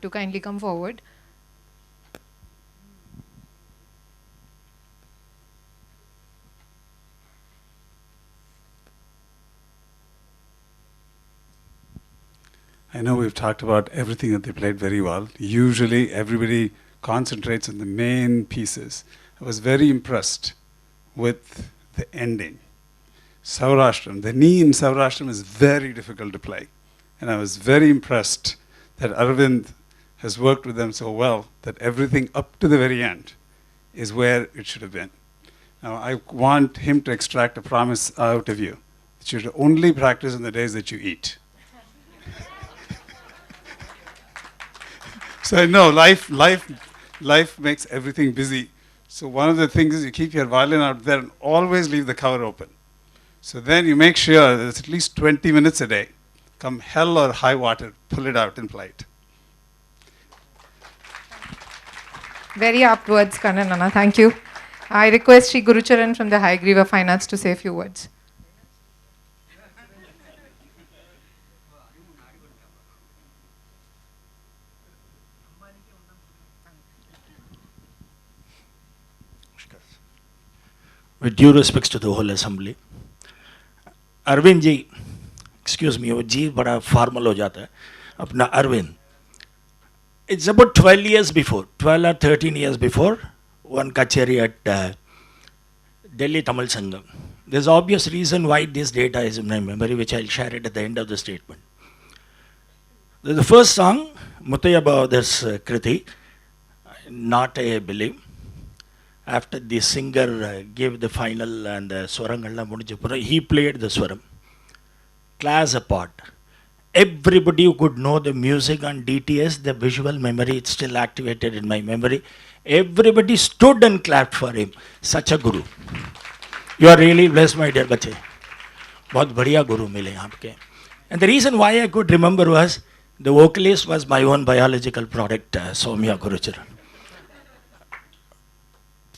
to kindly come forward.
I know we've talked about everything that they played very well. Usually everybody concentrates on the main pieces. I was very impressed with the ending. Saurashtram, the knee in Saurashtram is very difficult to play. And I was very impressed that Arvind has worked with them so well that everything up to the very end is where it should have been. Now I want him to extract a promise out of you, that you should only practice on the days that you eat. So I know life makes everything busy. So one of the things is you keep your violin out there and always leave the cover open. So then you make sure that it's at least 20 minutes a day. Come hell or high water, pull it out and play it.
Very apt words, Kandanana. Thank you. I request Shri Gurucharan from the High Fine Arts to say a few words.
with due respects to the whole assembly. Arvind ji, excuse me, वो जी बड़ा formal हो जाता है. अपना Arvind. It's about 12 years before, 12 or 13 years before, one kacheri at Delhi Tamil Sangam. There's obvious reason why this data is in my memory, which I'll share it at the end of the statement. The first song, Muttaya Bahadir's Kriti, Not I Believe. After the singer gave the final and the Swarangalla Mudijapura, he played the Swaram. Class apart. Everybody who could know the music on DTS, the visual memory, it's still activated in my memory. Everybody stood and clapped for him. Such a guru. You are really blessed, my dear bache. बहुत बढ़िया guru मिले आपके. And the reason why I could remember was the vocalist was my own biological product, Soumya Gurucharan.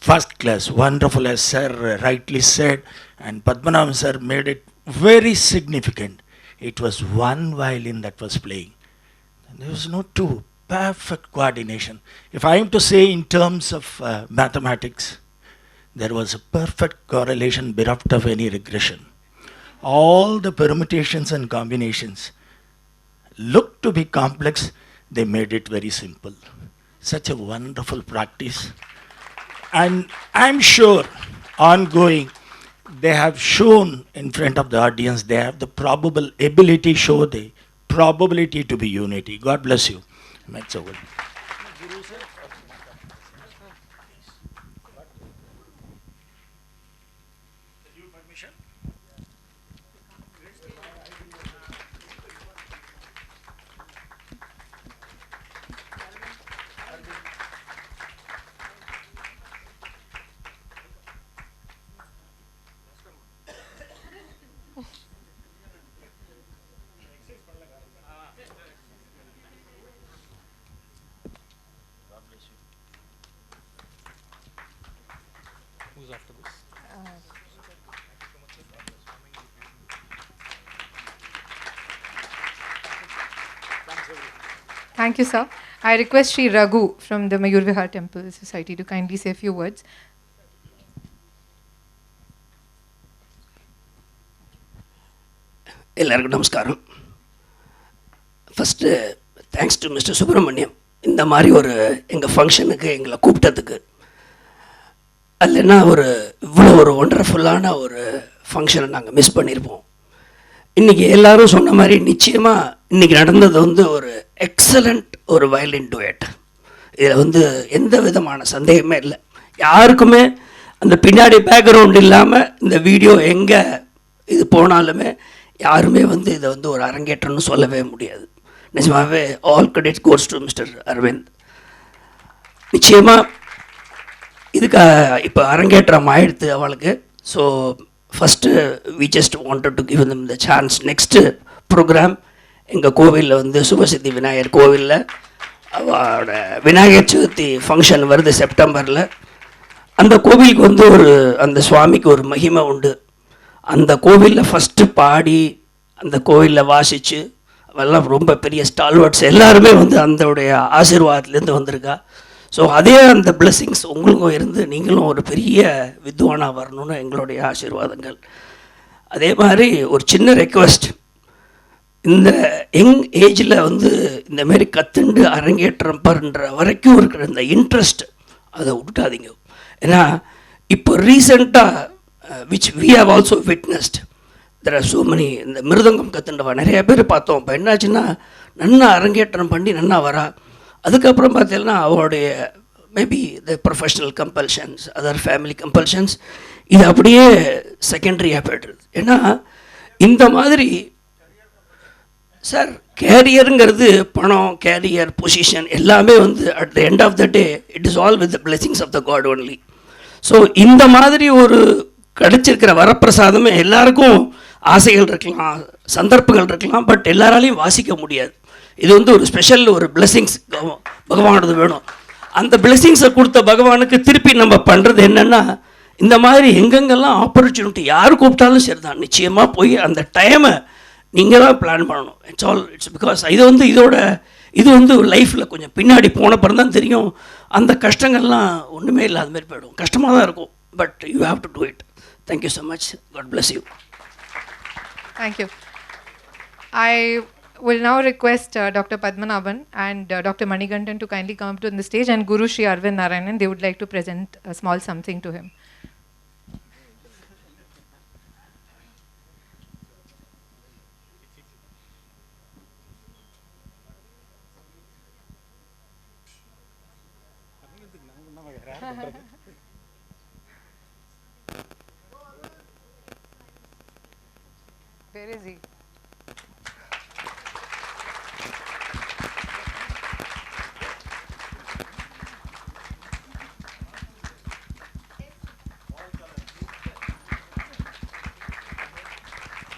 First class, wonderful, as sir rightly said, and Padmanaban sir made it very significant. It was one violin that was playing. And there was no two. Perfect coordination. If I am to say in terms of mathematics, there was a perfect correlation bereft of any regression. All the permutations and combinations looked to be complex, they made it very simple. Such a wonderful practice. And I'm sure, ongoing, they have shown in front of the audience, they have the probable ability, show the probability to be unity. God bless you. That's over.
Thank you, sir. I request Sri Raghu from the Mayur Vihar Temple Society to kindly say a few words.
எல்லாருக்கும் நமஸ்காரம். First thanks to mister Subramaniam, இந்த மாதிரி ஒரு எங்கள் ஃபங்க்ஷனுக்கு எங்களை கூப்பிட்டதுக்கு. இல்லைன்னா இவ்வளோ ஒரு ஒண்டர்ஃபுல்லான ஒரு ஃபங்க்ஷனை நாங்கள் மிஸ் பண்ணியிருப்போம். இன்றைக்கி எல்லோரும் சொன்ன மாதிரி நிச்சயமாக இன்றைக்கி நடந்தது ஒரு எக்ஸலண்ட் ஒரு வயலின் டுயட். இதில் எந்த விதமான சந்தேகமே இல்லை. யாருக்குமே அந்த பின்னாடி பேக்ரவுண்ட் இல்லாமல் இந்த வீடியோ எங்கே இது போனாலுமே யாருமே இதை ஒரு அரங்கேற்றம்னு சொல்லவே முடியாது. நிஜமாகவே all credit goes to Mister Aravind. நிச்சயமாக இதுக்கு இப்போ அரங்கேற்றம் ஆயிடுத்து அவளுக்கு. So first we just wanted to give them the chance. Next programme எங்கள் கோவிலில் சுபசித்தி விநாயகர் கோவிலில் அவளோட விநாயகர் சதுர்த்தி ஃபங்க்ஷன் வருது செப்டம்பரில். அந்த கோவிலுக்கு அந்த சுவாமிக்கு ஒரு மகிமை உண்டு. அந்த கோவிலில் ஃபஸ்ட்டு பாடி அந்த கோவிலில் வாசித்து அவெல்லாம் ரொம்ப பெரிய ஸ்டால்வர்ட்ஸ் எல்லாருமே அந்தோடைய ஆசீர்வாதத்துலேருந்து வந்திருக்கா. ஸோ அதே அந்த பிளெஸ்ஸிங்ஸ் உங்களுக்கும் இருந்து நீங்களும் ஒரு பெரிய வித்வானாக வரணும்னு எங்களுடைய ஆசீர்வாதங்கள். அதே மாதிரி ஒரு சின்ன ரெக்வஸ்ட், இந்த யங் ஏஜில் இந்தமாரி கற்றுண்டு அரங்கேற்றம் பண்ணுற வரைக்கும் இருக்கிற இந்த இன்ட்ரெஸ்ட் அதை விட்டுட்டாதீங்க. ஏன்னா இப்போ ரீசெண்டாக which we have also witnessed, there are so many, இந்த மிருதங்கம் கற்றுண்டவா நிறைய பேர் பார்த்தோம். இப்போ என்னாச்சுன்னா நன்னா அரங்கேற்றம் பண்ணி நன்னா வரா. அதுக்கப்புறம் பார்த்தீங்கன்னா அவருடைய maybe the professional compulsions, other family compulsions, இது அப்படியே செகண்டரியாக போய்டுறது. ஏன்னா இந்த மாதிரி சார் கேரியருங்கிறது பணம், கேரியர், பொசிஷன் எல்லாமே at the end of the day it is all with the blessings of the god only. So இந்த மாதிரி ஒரு கிடைச்சிருக்கிற வரப்பிரசாதமே எல்லாருக்கும் ஆசைகள் இருக்கலாம், சந்தர்ப்பங்கள் இருக்கலாம், பட் எல்லாராலையும் வாசிக்க முடியாது. இது ஒரு ஸ்பெஷல் ஒரு பிளெஸிங்ஸ் பகவானோடது வேணும். அந்த பிளெஸிங்ஸை கொடுத்த பகவானுக்கு திருப்பி நம்ம பண்ணுறது என்னென்னா, இந்த மாதிரி எங்கெங்கெல்லாம் ஆப்பர்ச்சுனிட்டி யார் கூப்பிட்டாலும் சரி தான், நிச்சயமாக போய் அந்த டைமை நீங்கள் தான் பிளான் பண்ணணும். இட்ஸ் பிகாஸ் இது லைஃப்பில் கொஞ்சம் பின்னாடி போனப்பறம் தான் தெரியும் அந்த கஷ்டங்கள்லாம் ஒன்றுமே இல்லாத மாதிரி போயிடும். கஷ்டமாக தான் இருக்கும், but you have to do it. Thank you so much. God bless you.
Thank you. I will now request Dr. Padmanaban and Dr. Manikandan to kindly come up to the stage, and Guru Shri Arvindd Narayanan, they would like to present a small something to him. Where is he?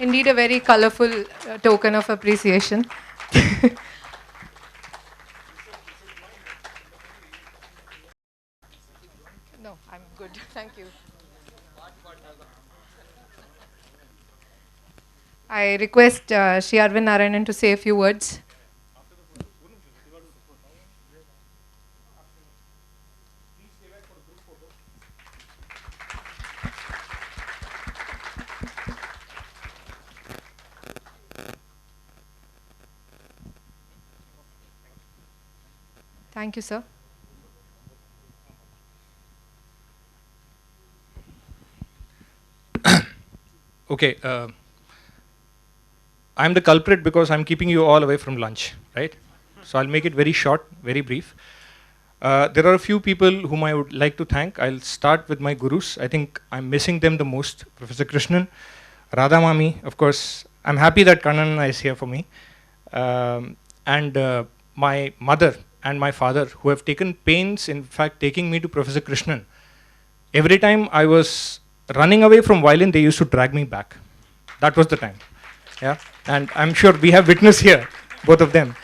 Indeed, a very colorful token of appreciation. No, I'm good. Thank you. I request Shri Arvindd Narayanan to say a few words. Thank you, sir.
Okay. I'm the culprit because I'm keeping you all away from lunch, right? So I'll make it very short, very brief. There are a few people whom I would like to thank. I'll start with my gurus. I think I'm missing them the most. Professor Krishnan, Radha Mami, of course. I'm happy that Kannan is here for me. And my mother and my father, who have taken pains, in fact, taking me to Professor Krishnan. Every time I was running away from violin, they used to drag me back. That was the time. Yeah, and I'm sure we have witness here, both of them.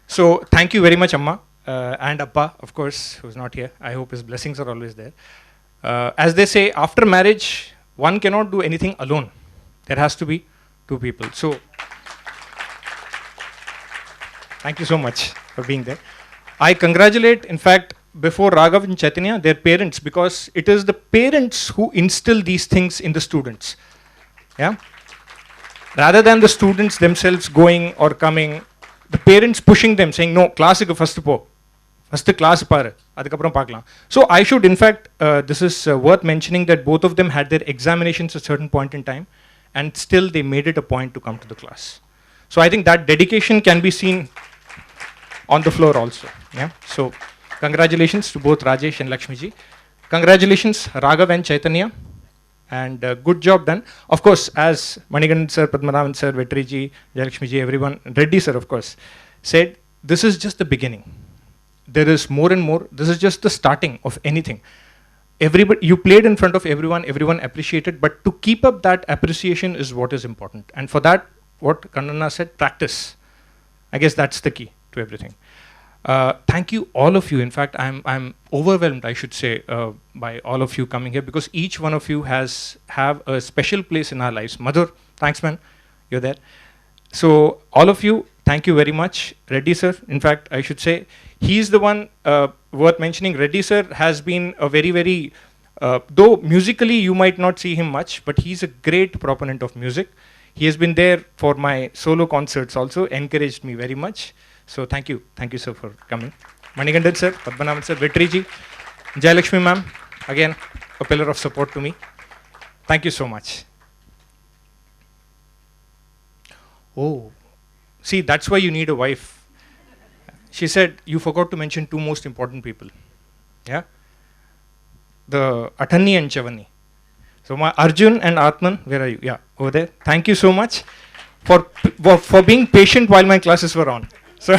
So thank you very much, Amma, and Appa, of course, who's not here. I hope his blessings are always there. As they say, after marriage, one cannot do anything alone. There has to be two people. So thank you so much for being there. I congratulate, in fact, before Raghav and Chaitanya, their parents, because it is the parents who instill these things in the students. Yeah. Rather than the students themselves going or coming, the parents pushing them, saying, no, class first po. First class par. So I should, in fact, this is worth mentioning that both of them had their examinations at a certain point in time, and still they made it a point to come to the class. So I think that dedication can be seen on the floor also. Yeah. So congratulations to both Rajesh and Lakshmi ji. Congratulations, Raghav and Chaitanya. And good job done. Of course, as Manikandan sir, Padmanaban sir, Vetri ji, Jayalakshmi ji, everyone, Reddy sir, of course, said, this is just the beginning. There is more and more. This is just the starting of anything. Everybody, you played in front of everyone, everyone appreciated, but to keep up that appreciation is what is important. And for that, what Kannana said, practice. I guess that's the key to everything. Thank you, all of you. In fact, I'm overwhelmed, I should say, by all of you coming here, because each one of you have a special place in our lives. Madhur, thanks, man. You're there. So all of you, thank you very much. Reddy sir, in fact, I should say, he's the one worth mentioning. Reddy sir has been a very, very, though musically you might not see him much, but he's a great proponent of music. He has been there for my solo concerts also, encouraged me very much. So thank you sir for coming. Manikandan sir, Padmanaban sir, Vetri ji, Jayalakshmi ma'am, again a pillar of support to me. Thank you so much. Oh, see, that's why you need a wife. She said you forgot to mention two most important people. Yeah, the Athani and Chavani. So my Arjun and Atman, where are you? Yeah, over there. Thank you so much for being patient while my classes were on. So,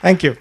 thank you.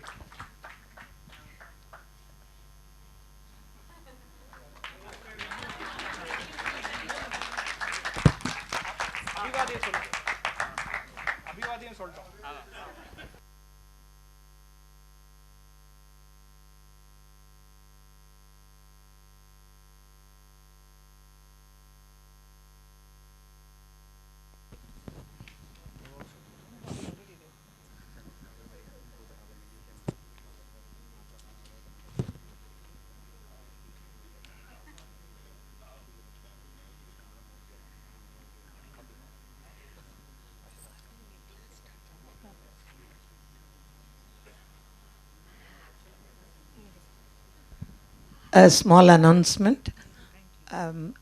a small announcement.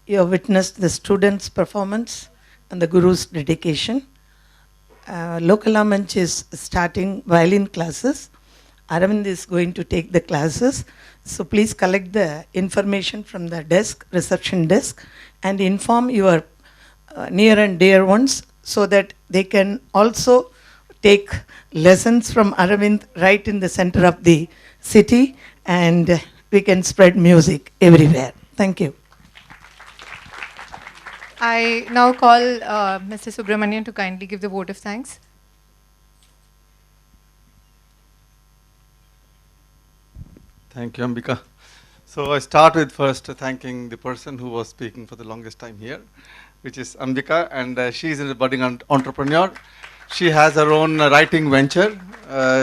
You have witnessed the students' performance and the Guru's dedication. Lok Kala Manch is starting violin classes. Arvindd is going to take the classes. So please collect the information from the desk, reception desk, and inform your near and dear ones so that they can also take lessons from Arvindd right in the center of the city, and we can spread music everywhere. Thank you.
I now call Mr. Subramanian to kindly give the vote of thanks.
Thank you, Ambika. So I start with first thanking the person who was speaking for the longest time here, which is Ambika, and she is a budding entrepreneur. She has her own writing venture.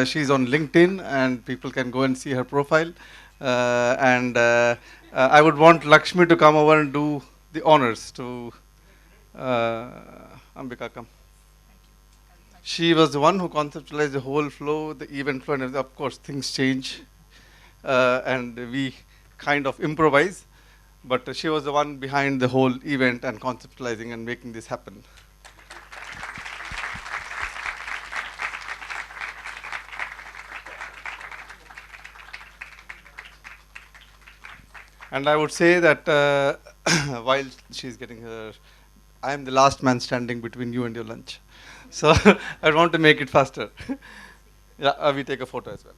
She's on LinkedIn, and people can go and see her profile. I would want Lakshmi to come over and do the honors to Ambika. Come. She was the one who conceptualized the whole flow, the event flow, and of course things change, and we kind of improvise. But she was the one behind the whole event and conceptualizing and making this happen. And I would say that while she's getting her, I am the last man standing between you and your lunch. So I want to make it faster. Yeah, we take a photo as well.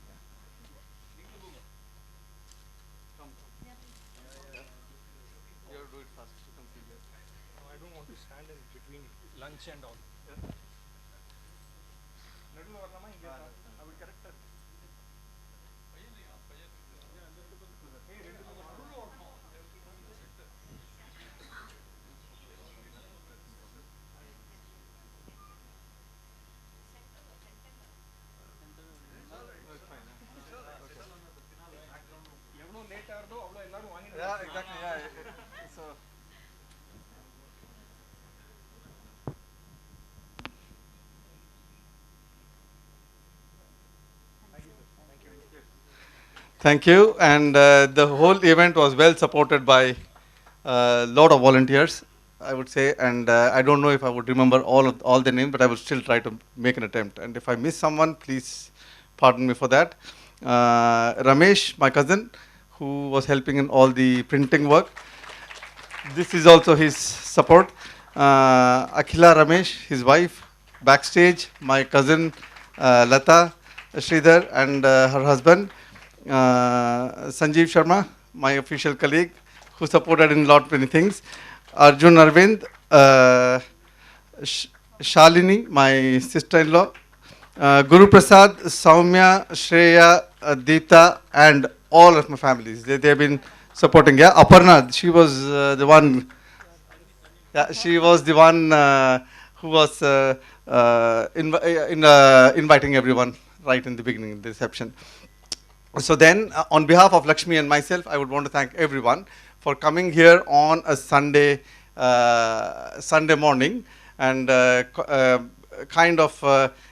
I don't want to stand in between lunch and all.
Yeah, exactly. Yeah. So. Thank you. And the whole event was well supported by a lot of volunteers, I would say. And I don't know if I would remember all the names, but I will still try to make an attempt. And if I miss someone, please pardon me for that. Ramesh, my cousin, who was helping in all the printing work. This is also his support. Akhila Ramesh, his wife, backstage, my cousin Lata Sridhar and her husband, Sanjeev Sharma, my official colleague, who supported in lot many things. Arjun Arvind, Shalini, my sister-in-law, Guru Prasad, Saumya, Shreya, Deepta, and all of my families. They have been supporting. Yeah, Aparna, she was the one. Yeah, she was the one who was inviting everyone right in the beginning, the reception. So then, on behalf of Lakshmi and myself, I would want to thank everyone for coming here on a Sunday morning, and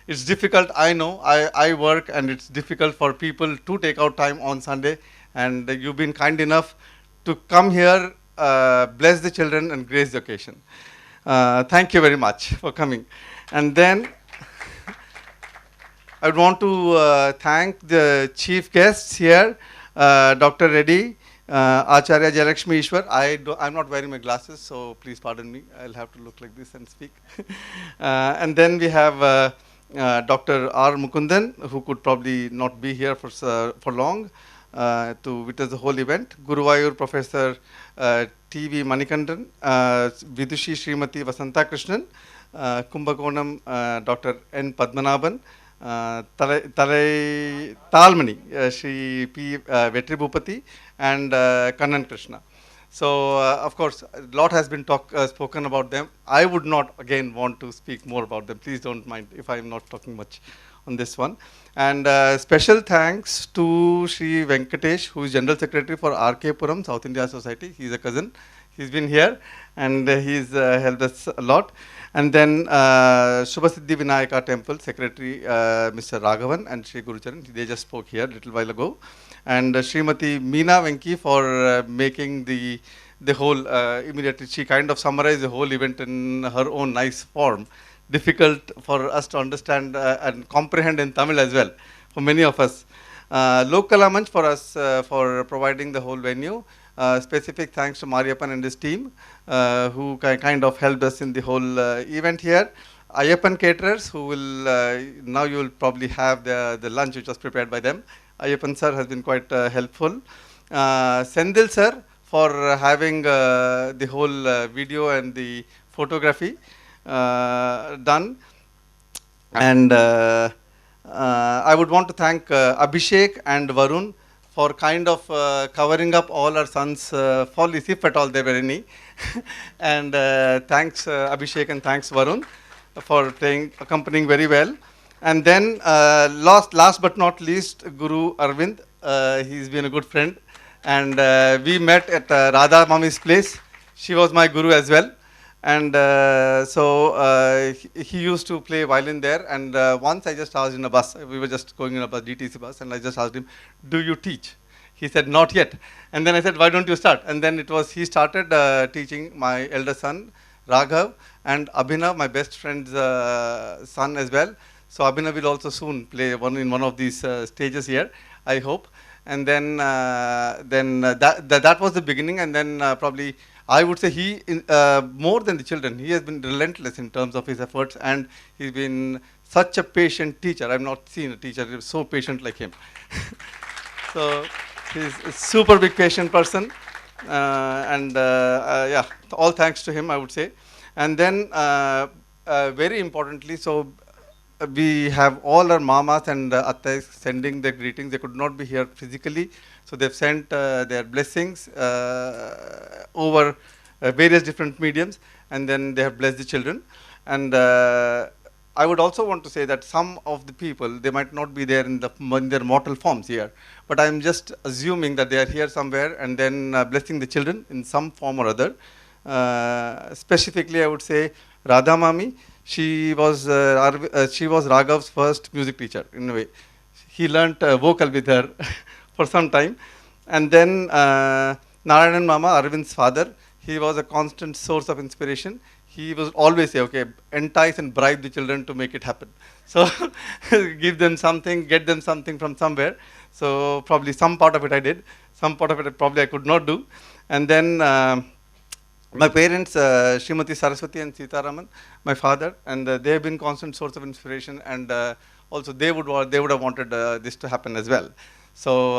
it's difficult. I know I work, and it's difficult for people to take out time on Sunday, and you've been kind enough to come here, bless the children, and grace the occasion. Thank you very much for coming. And then I would want to thank the chief guests here, Dr. Reddy, Acharya, Jayalakshmi, Eashwar. I'm not wearing my glasses, so please pardon me. I'll have to look like this and speak. And then we have Dr. R. Mukunthan, who could probably not be here for long to witness the whole event. Guruvayoor Professor T.V. Manikandan, Vidushi Srimati Vasantha Krishnan, Kumbakonam Dr. N. Padmanaban, Taal-mani P Vetriboopathy, and Kannan Krishna. So, of course, a lot has been spoken about them. I would not, again, want to speak more about them. Please don't mind if I'm not talking much on this one. And special thanks to Sri Venkatesh, who is General Secretary for R.K. Puram, South India Society. He's a cousin. He's been here, and he's helped us a lot. And then Shubhasiddhi Vinayaka Temple Secretary Mr. Raghavan and Sri Gurucharan, they just spoke here a little while ago. And Srimati Meena Venki for making the whole, immediately she kind of summarized the whole event in her own nice form. Difficult for us to understand and comprehend in Tamil as well, for many of us. Lok Kala Manch for us for providing the whole venue. Specific thanks to Mariappan and his team who kind of helped us in the whole event here. Ayyappan caterers who will, now you will probably have the lunch which was prepared by them. Ayyappan sir has been quite helpful. Sendil sir for having the whole video and the photography done. And I would want to thank Abhishek and Varun for kind of covering up all our sons' follies, if at all there were any. And thanks Abhishek and thanks Varun for accompanying very well. And then last but not least, Guru Arvindd. He's been a good friend. And we met at Radha Mami's place. She was my guru as well. And so he used to play violin there. And once I just asked in a bus, we were just going in a bus, DTC bus, and I just asked him, do you teach? He said, not yet. And then I said, why don't you start? And then he started teaching my elder son, Raghav, and Abhinav, my best friend's son as well. So Abhinav will also soon play in one of these stages here, I hope. And then that was the beginning. And then probably I would say he, more than the children, he has been relentless in terms of his efforts, and he's been such a patient teacher. I've not seen a teacher so patient like him. So he's a super big patient person, and yeah, all thanks to him, I would say. And then very importantly, so we have all our mamas and attais sending their greetings. They could not be here physically, so they've sent their blessings over various different mediums, and then they have blessed the children. And I would also want to say that some of the people, they might not be there in their mortal forms here, but I'm just assuming that they are here somewhere and then blessing the children in some form or other. Specifically, I would say Radha Mami. She was Raghav's first music teacher in a way. He learnt vocal with her for some time. And then Narayanan Mama, Arvind's father, he was a constant source of inspiration. He was always say, okay, entice and bribe the children to make it happen. So give them something, get them something from somewhere. So probably some part of it I did, some part of it probably I could not do. And then my parents, Srimati Saraswati and Sitaraman, my father, and they have been constant source of inspiration, and also they would have wanted this to happen as well. So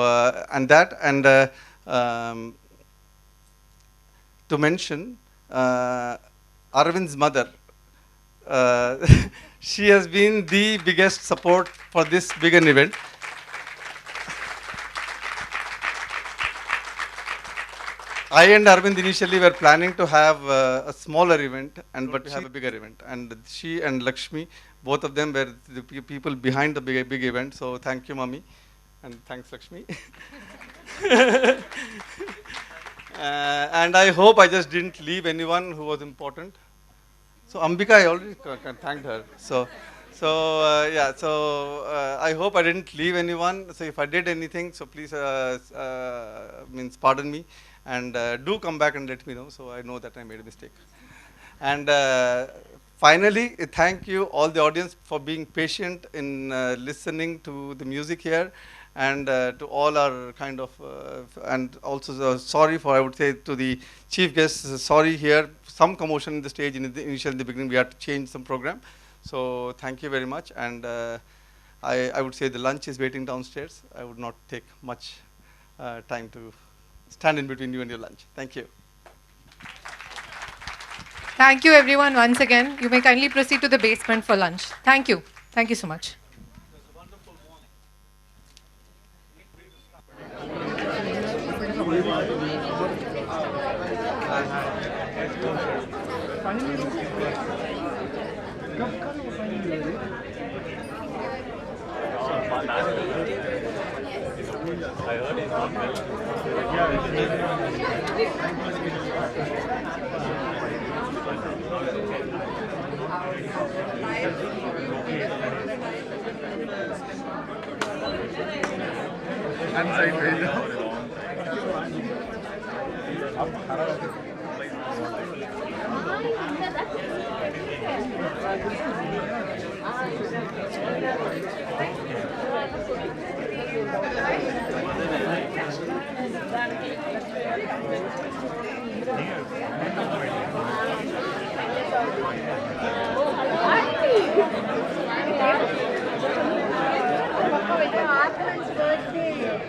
to mention Arvind's mother, she has been the biggest support for this big an event. I and Arvind initially were planning to have a smaller event, but to have a bigger event. And she and Lakshmi, both of them were the people behind the big event. So thank you, Mummy, and thanks, Lakshmi. And I hope I just didn't leave anyone who was important. So Ambika, I already thanked her. So yeah, so I hope I didn't leave anyone. So if I did anything, so please pardon me. And do come back and let me know, so I know that I made a mistake. And finally, thank you all the audience for being patient in listening to the music here, and to all our kind of, and also sorry for, I would say, to the chief guests, sorry here, some commotion in the stage in the beginning, we had to change some program. So thank you very much, and I would say the lunch is waiting downstairs. I would not take much time to stand in between you and your lunch. Thank you.
Thank you everyone once again. You may kindly proceed to the basement for lunch. Thank you. Thank you so much.
I heard he's not well.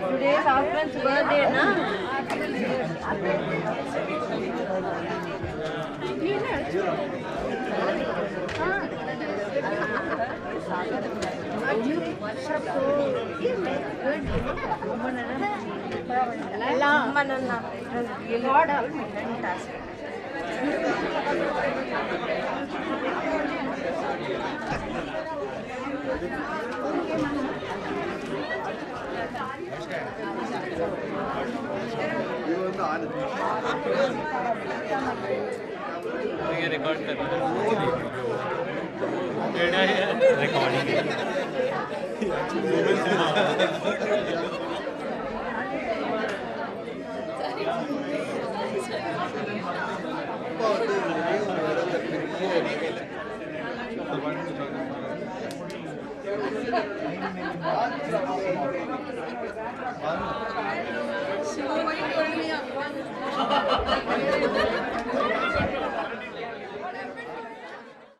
Today's our friend's birthday, na? God help me, fantastic.
ये record कर recording